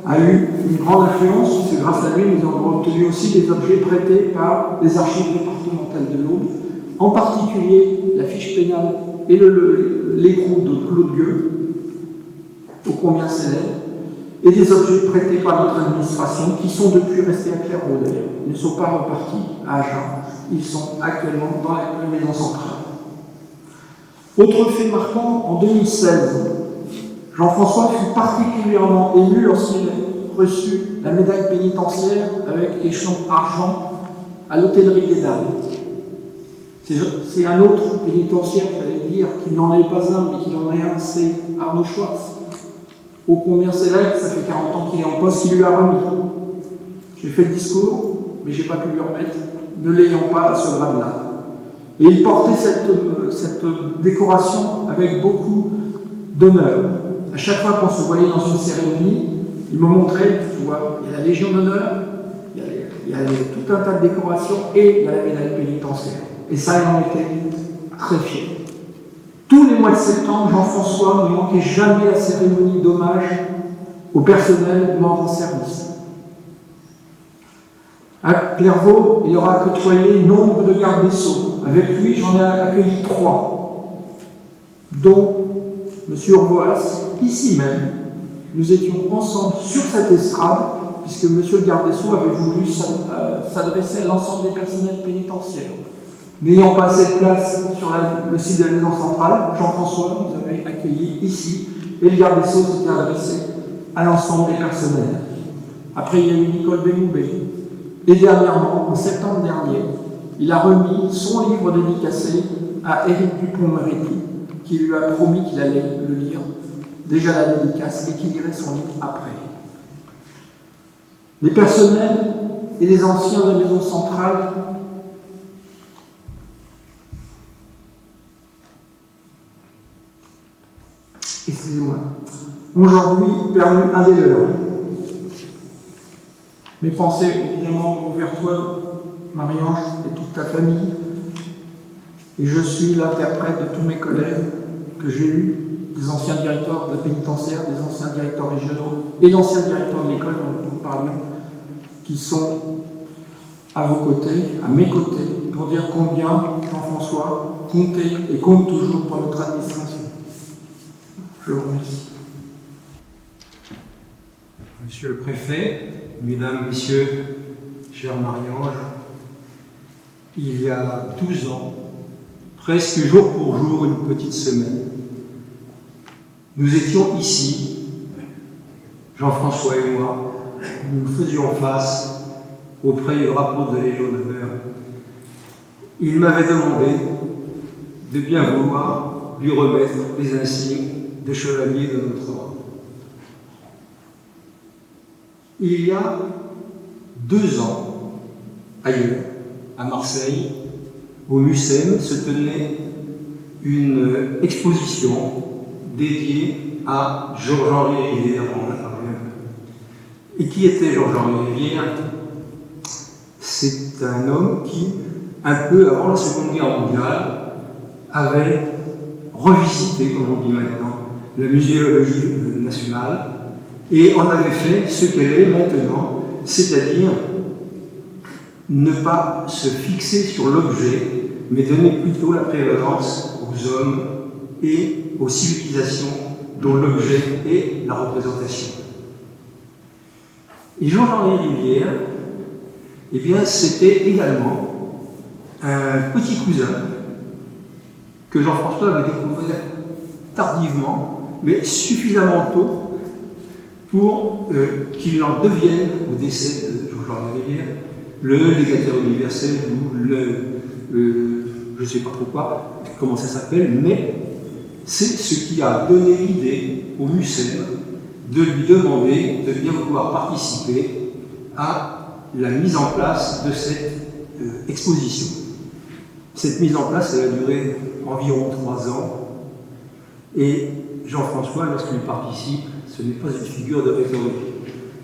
a eu une grande influence, puisque grâce à lui, nous avons obtenu aussi des objets prêtés par les archives départementales de l'Aube, en particulier la fiche pénale et l'écrou de Claude Gueux, ô combien célèbre, et des objets prêtés par notre administration qui sont depuis restés à Clairvaux d'ailleurs. Ils ne sont pas repartis à Agen, ils sont actuellement dans la maison centrale. Autre fait marquant, en 2016, Jean-François fut particulièrement ému lorsqu'il a reçu la médaille pénitentiaire avec échelon argent à l'hôtellerie des Dames. C'est un autre pénitentiaire, j'allais dire, qui n'en est pas un, mais qui en est un, c'est Arnaud Schwartz. Ô combien célèbre, ça fait 40 ans qu'il est en poste, qui lui a remis. J'ai fait le discours, mais je n'ai pas pu lui remettre, ne l'ayant pas à ce grade-là. Et il portait cette décoration avec beaucoup d'honneur. À chaque fois qu'on se voyait dans une cérémonie, il me montrait, tu vois, il y a la Légion d'honneur, il y a tout un tas de décorations et il y a la médaille pénitentiaire. Et ça, il en était très fier. Tous les mois de septembre, Jean-François ne manquait jamais la cérémonie d'hommage au personnel mort en service. À Clairvaux, il aura côtoyé nombre de gardes des Sceaux. Avec lui, j'en ai accueilli 3, dont M. Urvoas, ici même. Nous étions ensemble sur cette estrade, puisque M. le garde des Sceaux avait voulu s'adresser à l'ensemble des personnels pénitentiaires. N'ayant pas assez de place sur le site de la maison centrale, Jean-François nous avait accueillis ici, et le garde des Sceaux s'était adressé à l'ensemble des personnels. Après, il y a eu Nicole Belloubet. Et dernièrement, en septembre dernier, il a remis son livre dédicacé à Éric Dupond-Moretti, qui lui a promis qu'il allait le lire, déjà la dédicace, et qu'il lirait son livre après. Les personnels et les anciens de la maison centrale ont aujourd'hui perdu un des leurs. Mes pensées, évidemment, vont vers toi, Marie-Ange, et toute ta famille. Et je suis l'interprète de tous mes collègues que j'ai eus, des anciens directeurs de la pénitentiaire, des anciens directeurs régionaux et d'anciens directeurs de l'école dont nous parlions, qui sont à vos côtés, à mes côtés, pour dire combien Jean-François comptait et compte toujours pour notre administration. Je vous remercie. Monsieur le Préfet, Mesdames, Messieurs, chère Marie-Ange, il y a 12 ans, presque jour pour jour, une petite semaine, nous étions ici, Jean-François et moi, nous faisions face auprès du drapeau de la Légion d'honneur. Il m'avait demandé de bien vouloir lui remettre les insignes de chevalier de notre ordre. Il y a 2 ans, ailleurs, à Marseille, au Mucem, se tenait une exposition dédiée à Georges-Henri Rivière. Et qui était Georges-Henri Rivière? C'est un homme qui, un peu avant la Seconde Guerre mondiale, avait revisité, comme on dit maintenant, la muséologie nationale, et on avait fait ce qu'elle est maintenant, c'est-à-dire ne pas se fixer sur l'objet, mais donner plutôt la prévalence aux hommes et aux civilisations dont l'objet est la représentation. Et Georges-Henri Rivière, eh bien, c'était également un petit cousin que Jean-François avait découvert tardivement, mais suffisamment tôt pour qu'il en devienne, au décès de Georges-Henri Rivière, le légataire universel ou je ne sais pas pourquoi, comment ça s'appelle, mais c'est ce qui a donné l'idée au Mucem de lui demander de bien vouloir participer à la mise en place de cette exposition. Cette mise en place, elle a duré environ 3 ans, et Jean-François, lorsqu'il participe, Ce n'est pas une figure de rhétorique.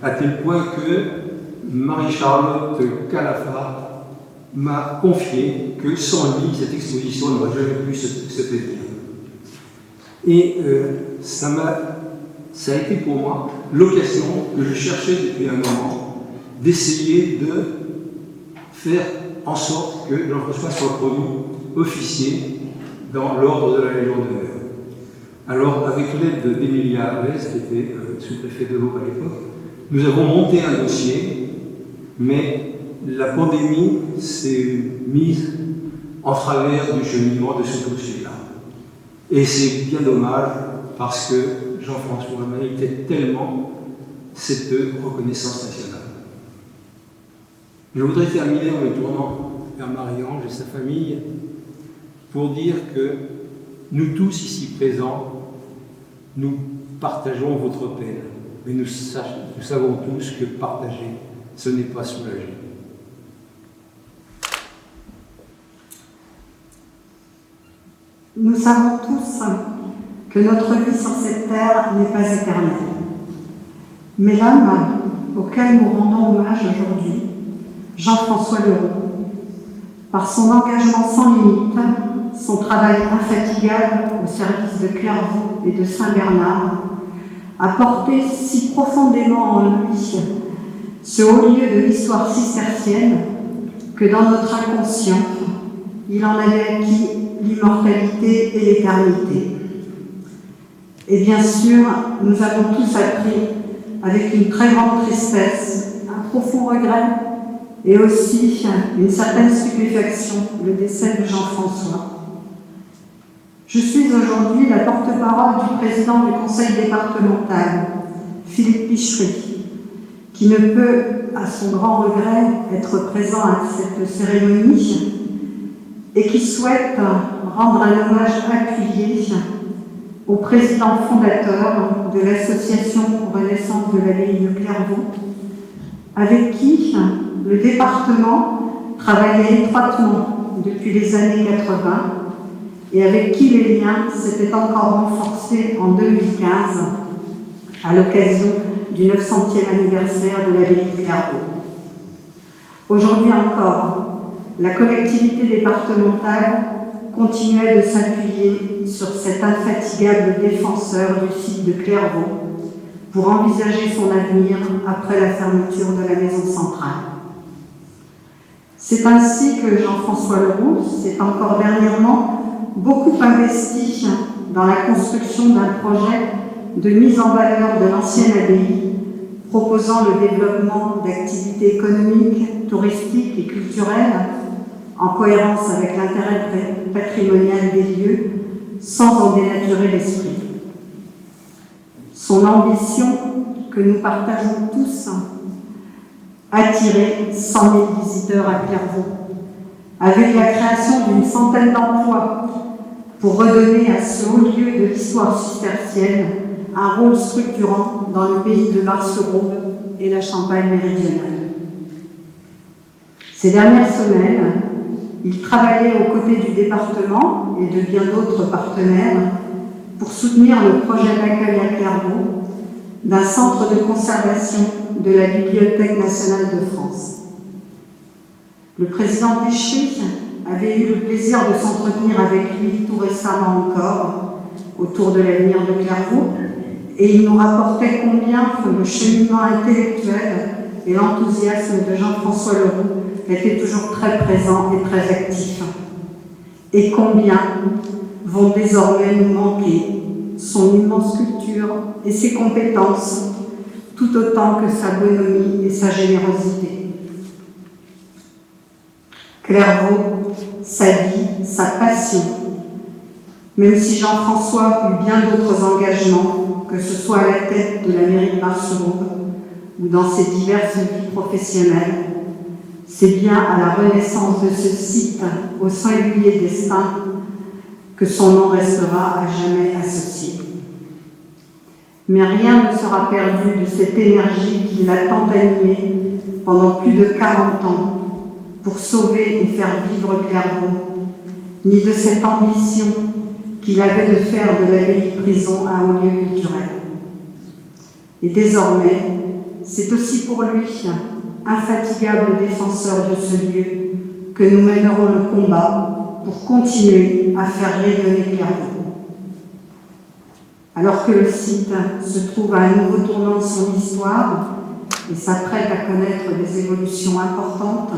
À tel point que Marie-Charlotte Calafat m'a confié que sans lui, cette exposition n'aurait jamais pu se tenir. Et ça a été pour moi l'occasion que je cherchais depuis un moment d'essayer de faire en sorte que Jean-François soit promu officier dans l'ordre de la Légion d'honneur. Alors, avec l'aide d'Emilia Alves, qui était sous-préfet de l'Aube à l'époque, nous avons monté un dossier, mais la pandémie s'est mise en travers du cheminement de ce dossier-là. Et c'est bien dommage, parce que Jean-François méritait tellement cette reconnaissance nationale. Je voudrais terminer en me tournant vers Marie-Ange et sa famille pour dire que nous tous ici présents, nous partageons votre peine, mais nous savons tous que partager, ce n'est pas soulager. Nous savons tous que notre vie sur cette terre n'est pas éternelle. Mais l'homme auquel nous rendons hommage aujourd'hui, Jean-François Leroux, par son engagement sans limite, son travail infatigable au service de Clairvaux et de Saint-Bernard, a porté si profondément en lui ce haut lieu de l'histoire cistercienne que dans notre inconscient, il en avait acquis l'immortalité et l'éternité. Et bien sûr, nous avons tous appris avec une très grande tristesse, un profond regret et aussi une certaine stupéfaction le décès de Jean-François. Je suis aujourd'hui la porte-parole du président du conseil départemental, Philippe Pichery, qui ne peut, à son grand regret, être présent à cette cérémonie et qui souhaite rendre un hommage appuyé au président fondateur de l'association Renaissance de l'abbaye de Clairvaux, avec qui le département travaillait étroitement depuis les années 80 et avec qui les liens s'étaient encore renforcés en 2015 à l'occasion du 900e anniversaire de l'abbaye de Clairvaux. Aujourd'hui encore, la collectivité départementale continuait de s'appuyer sur cet infatigable défenseur du site de Clairvaux pour envisager son avenir après la fermeture de la maison centrale. C'est ainsi que Jean-François Leroux s'est encore dernièrement beaucoup investi dans la construction d'un projet de mise en valeur de l'ancienne abbaye, proposant le développement d'activités économiques, touristiques et culturelles en cohérence avec l'intérêt patrimonial des lieux, sans en dénaturer l'esprit. Son ambition, que nous partageons tous, attirer 100 000 visiteurs à Clairvaux, avec la création d'une centaine d'emplois pour redonner à ce haut lieu de l'histoire cistercienne un rôle structurant dans le pays de Marcereau et la Champagne méridionale. Ces dernières semaines, il travaillait aux côtés du département et de bien d'autres partenaires pour soutenir le projet d'accueil à Clairvaux d'un centre de conservation de la Bibliothèque nationale de France. Le président Pichery avait eu le plaisir de s'entretenir avec lui tout récemment encore autour de l'avenir de Clairvaux, et il nous rapportait combien le cheminement intellectuel et l'enthousiasme de Jean-François Leroux étaient toujours très présents et très actifs. Et combien vont désormais nous manquer son immense culture et ses compétences, tout autant que sa bonhomie et sa générosité. Clairvaux, sa vie, sa passion, même si Jean-François eut bien d'autres engagements, que ce soit à la tête de la mairie de Marcereau ou dans ses diverses vies professionnelles, c'est bien à la renaissance de ce site au singulier destin que son nom restera à jamais associé. Mais rien ne sera perdu de cette énergie qui l'a tant animé pendant plus de 40 ans pour sauver et faire vivre Clairvaux, ni de cette ambition qu'il avait de faire de l'abbaye prison un haut lieu culturel. Et désormais, c'est aussi pour lui, infatigable défenseur de ce lieu, que nous mènerons le combat pour continuer à faire rayonner Clairvaux. Alors que le site se trouve à un nouveau tournant de son histoire et s'apprête à connaître des évolutions importantes,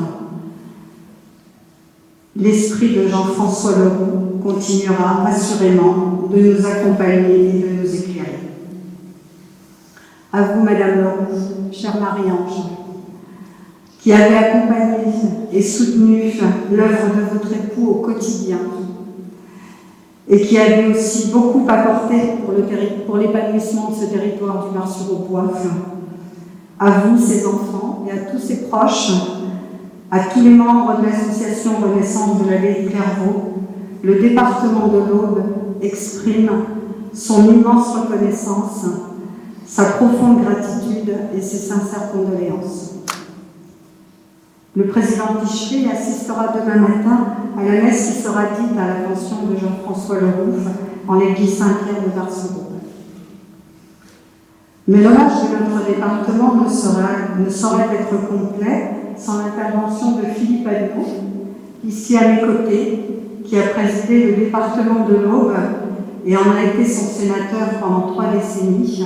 l'esprit de Jean-François Leroux continuera assurément de nous accompagner et de nous éclairer. À vous, Madame Leroux, chère Marie-Ange, qui avez accompagné et soutenu l'œuvre de votre époux au quotidien et qui avez aussi beaucoup apporté pour l'épanouissement de ce territoire du Bar-sur-Aubois. À vous, ses enfants, et à tous ses proches, à tous les membres de l'association Renaissance de l'abbaye de Clairvaux, le département de l'Aube exprime son immense reconnaissance, sa profonde gratitude et ses sincères condoléances. Le président Tichery assistera demain matin à la messe qui sera dite à l'attention de Jean-François Leroux en l'église Saint-Pierre de Bar-sur-Aubois. Mais l'hommage de notre département ne saurait être complet sans l'intervention de Philippe Alliot, ici à mes côtés, qui a présidé le département de l'Aube et en a été son sénateur pendant 3 décennies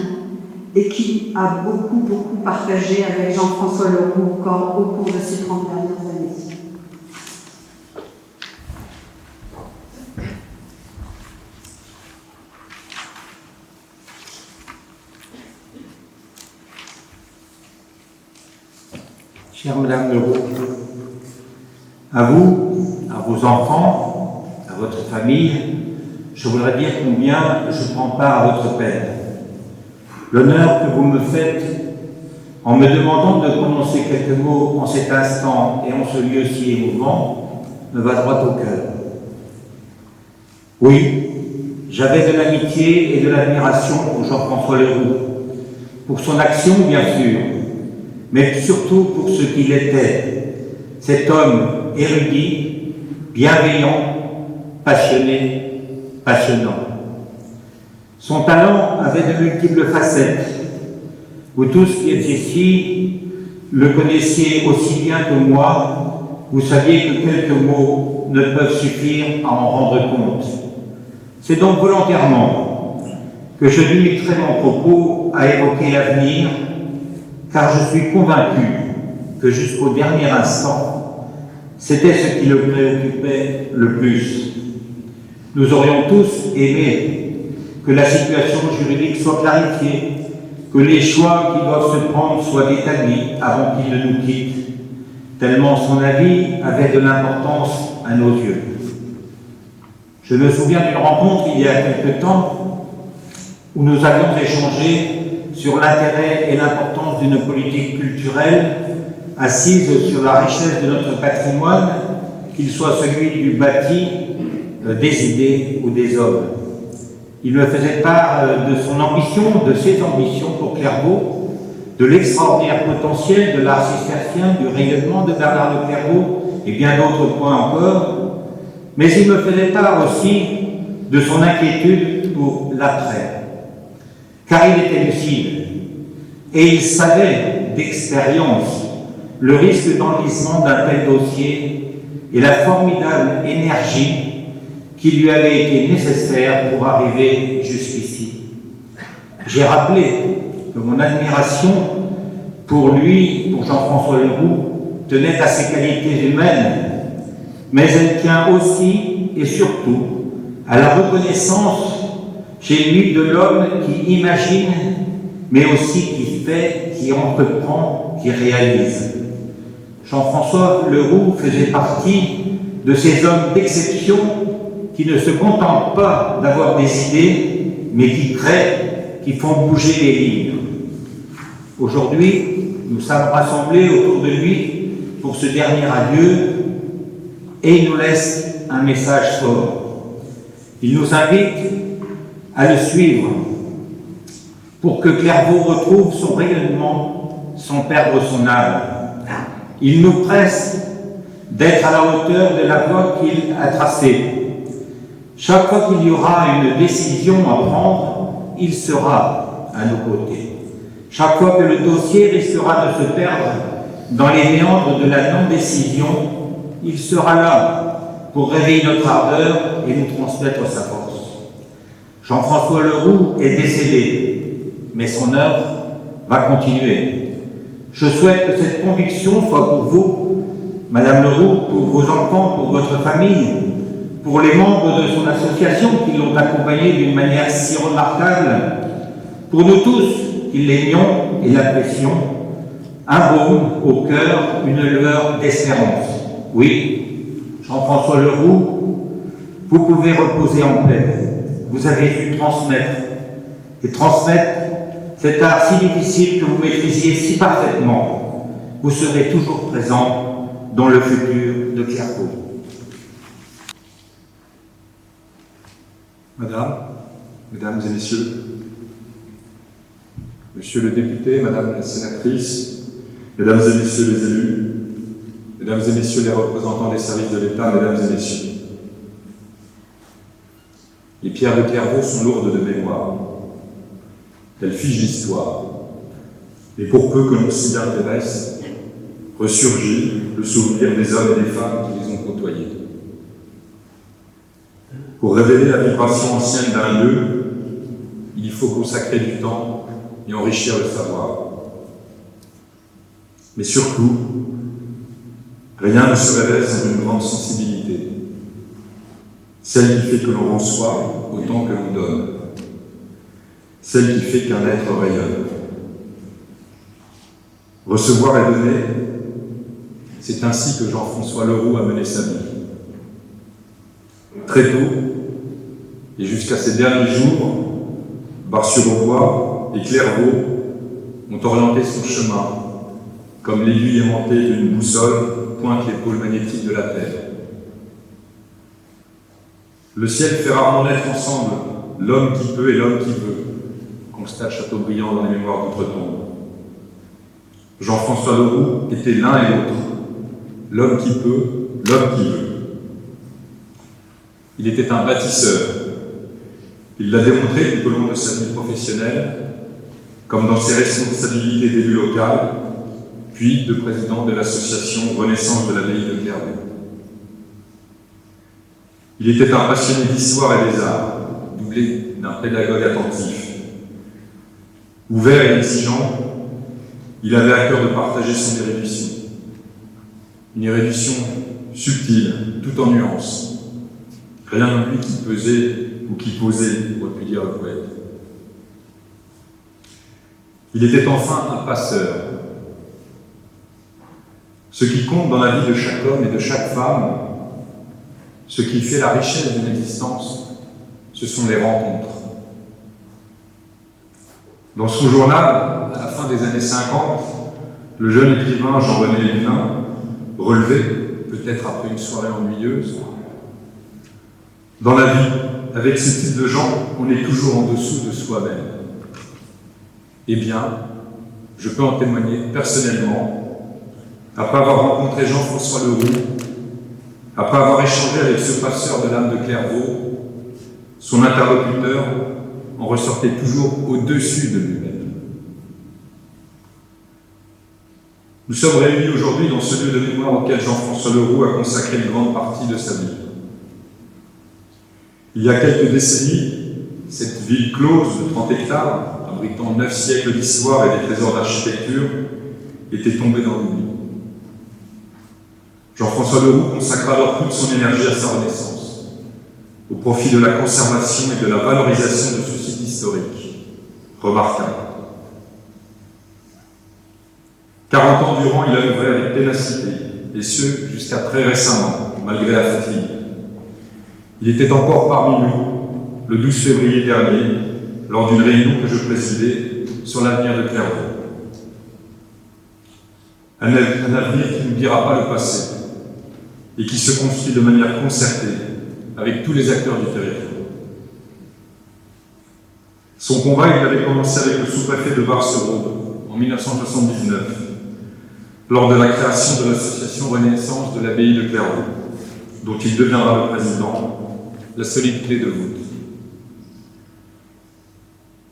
et qui a beaucoup partagé avec Jean-François Leroux encore au cours de ces 30 dernières années. Chère Madame Leroux, à vous, à vos enfants, à votre famille, je voudrais dire combien je prends part à votre peine. L'honneur que vous me faites en me demandant de prononcer quelques mots en cet instant et en ce lieu si émouvant me va droit au cœur. Oui, j'avais de l'amitié et de l'admiration pour Jean-François Leroux, pour son action bien sûr, mais surtout pour ce qu'il était, cet homme érudit, bienveillant, passionné, passionnant. Son talent avait de multiples facettes. Vous tous qui êtes ici le connaissiez aussi bien que moi, vous saviez que quelques mots ne peuvent suffire à en rendre compte. C'est donc volontairement que je limiterai mon propos à évoquer l'avenir, car je suis convaincu que jusqu'au dernier instant, c'était ce qui le préoccupait le plus. Nous aurions tous aimé que la situation juridique soit clarifiée, que les choix qui doivent se prendre soient établis avant qu'il ne nous quitte, tellement son avis avait de l'importance à nos yeux. Je me souviens d'une rencontre il y a quelque temps où nous avions échangé sur l'intérêt et l'importance d'une politique culturelle assise sur la richesse de notre patrimoine, qu'il soit celui du bâti, des idées ou des hommes. Il me faisait part de son ambition, de ses ambitions pour Clairvaux, de l'extraordinaire potentiel de l'art cistercien, du rayonnement de Bernard de Clairvaux et bien d'autres points encore, mais il me faisait part aussi de son inquiétude pour l'après. Car il était lucide et il savait d'expérience le risque d'enlisement d'un tel dossier et la formidable énergie qui lui avait été nécessaire pour arriver jusqu'ici. J'ai rappelé que mon admiration pour lui, pour Jean-François Leroux, tenait à ses qualités humaines, mais elle tient aussi et surtout à la reconnaissance chez lui de l'homme qui imagine, mais aussi qui fait, qui entreprend, qui réalise. Jean-François Leroux faisait partie de ces hommes d'exception qui ne se contentent pas d'avoir des idées, mais qui créent, qui font bouger les lignes. Aujourd'hui, nous sommes rassemblés autour de lui pour ce dernier adieu, et il nous laisse un message fort. Il nous invite à le suivre pour que Clairvaux retrouve son rayonnement sans perdre son âme. Il nous presse d'être à la hauteur de la voie qu'il a tracée. Chaque fois qu'il y aura une décision à prendre, il sera à nos côtés. Chaque fois que le dossier risquera de se perdre dans les méandres de la non-décision, il sera là pour réveiller notre ardeur et nous transmettre sa force. Jean-François Leroux est décédé, mais son œuvre va continuer. Je souhaite que cette conviction soit pour vous, Madame Leroux, pour vos enfants, pour votre famille, pour les membres de son association qui l'ont accompagné d'une manière si remarquable, pour nous tous qui l'aimions et l'apprécions, un baume au cœur, une lueur d'espérance. Oui, Jean-François Leroux, vous pouvez reposer en paix. Vous avez dû transmettre. Et transmettre cet art si difficile que vous maîtrisiez si parfaitement. Vous serez toujours présent dans le futur de Clairvaux. Madame, Mesdames et Messieurs, Monsieur le député, Madame la sénatrice, Mesdames et Messieurs les élus, Mesdames et Messieurs les représentants des services de l'État, Mesdames et Messieurs, les pierres de Clairvaux sont lourdes de mémoire. Elles figent l'histoire. Et pour peu que l'on s'y intéresse, ressurgit le souvenir des hommes et des femmes qui les ont côtoyés. Pour révéler la vibration ancienne d'un lieu, il faut consacrer du temps et enrichir le savoir. Mais surtout, rien ne se révèle sans une grande sensibilité, celle qui fait que l'on reçoit autant que l'on donne, celle qui fait qu'un être rayonne. Recevoir et donner, c'est ainsi que Jean-François Leroux a mené sa vie. Très tôt, et jusqu'à ces derniers jours, Bar-sur-Aubois et Clairvaux ont orienté son chemin, comme l'aiguille aimantée d'une boussole pointe les pôles magnétiques de la Terre. Le ciel fait rarement naître ensemble l'homme qui peut et l'homme qui veut, constate Chateaubriand dans les Mémoires d'Outre-Tombe. Jean-François Leroux était l'un et l'autre, l'homme qui peut, l'homme qui veut. Il était un bâtisseur. Il l'a démontré tout au long de sa vie professionnelle, comme dans ses responsabilités d'élu local, puis de président de l'association Renaissance de l'abbaye de Clairvaux. Il était un passionné d'histoire et des arts, doublé d'un pédagogue attentif. Ouvert et exigeant, il avait à cœur de partager son érudition. Une érudition subtile, tout en nuances. Rien en lui qui pesait ou qui posait, aurait pu dire le poète. Il était enfin un passeur. Ce qui compte dans la vie de chaque homme et de chaque femme, ce qui fait la richesse d'une existence, ce sont les rencontres. Dans son journal, à la fin des années 50, le jeune écrivain Jean-René Lévin relevait, peut-être après une soirée ennuyeuse, « Dans la vie, avec ce type de gens, on est toujours en dessous de soi-même. » Eh bien, je peux en témoigner personnellement, après avoir rencontré Jean-François Leroux, après avoir échangé avec ce passeur de l'âme de Clairvaux, son interlocuteur en ressortait toujours au-dessus de lui-même. Nous sommes réunis aujourd'hui dans ce lieu de mémoire auquel Jean-François Leroux a consacré une grande partie de sa vie. Il y a quelques décennies, cette ville close de 30 hectares, abritant 9 siècles d'histoire et des trésors d'architecture, était tombée dans l'oubli. Jean-François Leroux consacra alors toute son énergie à sa renaissance, au profit de la conservation et de la valorisation de ce site historique, remarquable. 40 ans durant, il a œuvré avec ténacité, et ce, jusqu'à très récemment, malgré la fatigue. Il était encore parmi nous, le 12 février dernier, lors d'une réunion que je présidais sur l'avenir de Clairvaux. Un avenir qui ne dira pas le passé, et qui se construit de manière concertée avec tous les acteurs du territoire. Son combat, il avait commencé avec le sous-préfet de Bar-sur-Aube en 1979, lors de la création de l'association Renaissance de l'abbaye de Clairvaux, dont il deviendra le président, la solide clé de voûte.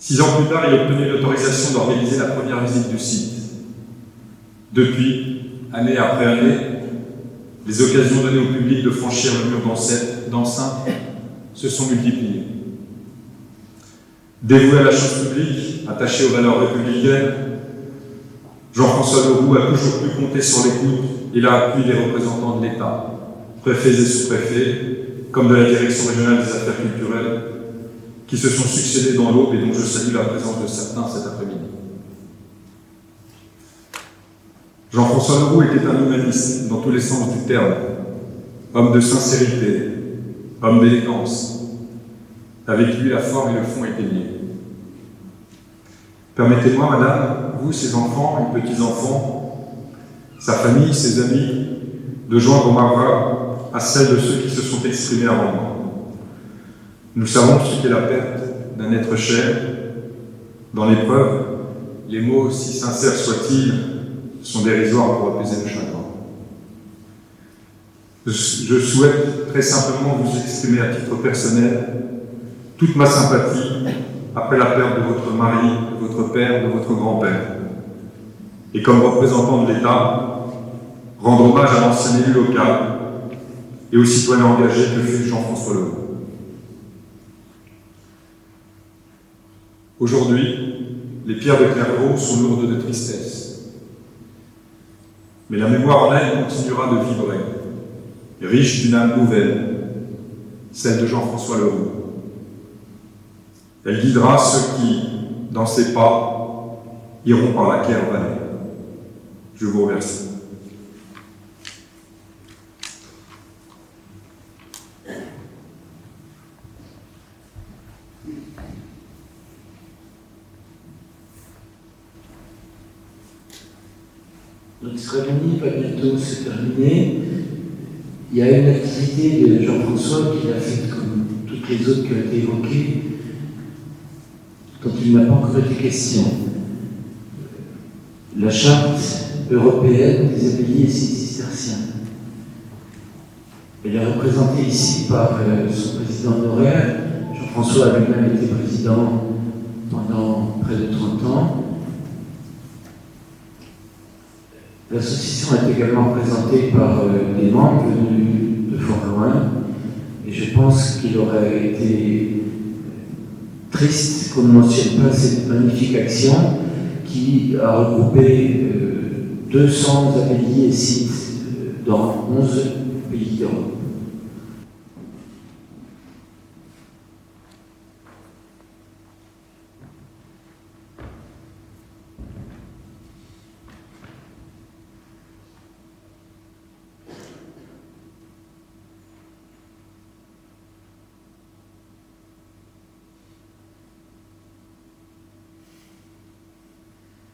6 ans plus tard, il obtenait l'autorisation d'organiser la première visite du site. Depuis, année après année, les occasions données au public de franchir le mur d'enceinte se sont multipliées. Dévoué à la chose publique, attaché aux valeurs républicaines, Jean-François Leroux a toujours pu compter sur l'écoute et l'appui des représentants de l'État, préfets et sous-préfets, comme de la Direction régionale des affaires culturelles, qui se sont succédés dans l'Aube et dont je salue la présence de certains cet après-midi. Jean-François Leroux était un humaniste dans tous les sens du terme, homme de sincérité, homme d'élégance. Avec lui, la forme et le fond étaient liés. Permettez-moi, madame, vous, ses enfants et petits-enfants, sa famille, ses amis, de joindre ma voix à celle de ceux qui se sont exprimés avant moi. Nous savons ce qu'est la perte d'un être cher. Dans l'épreuve, les mots, si sincères soient-ils, sont dérisoires pour apaiser le chagrin. Je souhaite très simplement vous exprimer à titre personnel toute ma sympathie après la perte de votre mari, de votre père, de votre grand-père. Et comme représentant de l'État, rendre hommage à l'ancien élu local et aux citoyens engagés que fut Jean-François Leroux. Aujourd'hui, les pierres de Clairvaux sont lourdes de tristesse. Mais la mémoire en elle continuera de vibrer, riche d'une âme nouvelle, celle de Jean-François Leroux. Elle guidera ceux qui, dans ses pas, iront par la claire vallée. Je vous remercie. Notre cérémonie va bientôt se terminer. Il y a une activité de Jean-François qui a fait comme toutes les autres qui ont été évoquées, dont il n'a pas encore été question. La charte européenne des abbayes et sites cisterciens. Elle est représentée ici par son président honoraire. Jean-François a lui-même été président pendant près de 30 ans. L'association est également représentée par des membres venus de fort loin, et je pense qu'il aurait été triste qu'on ne mentionne pas cette magnifique action qui a regroupé 200 abbayes et sites dans 11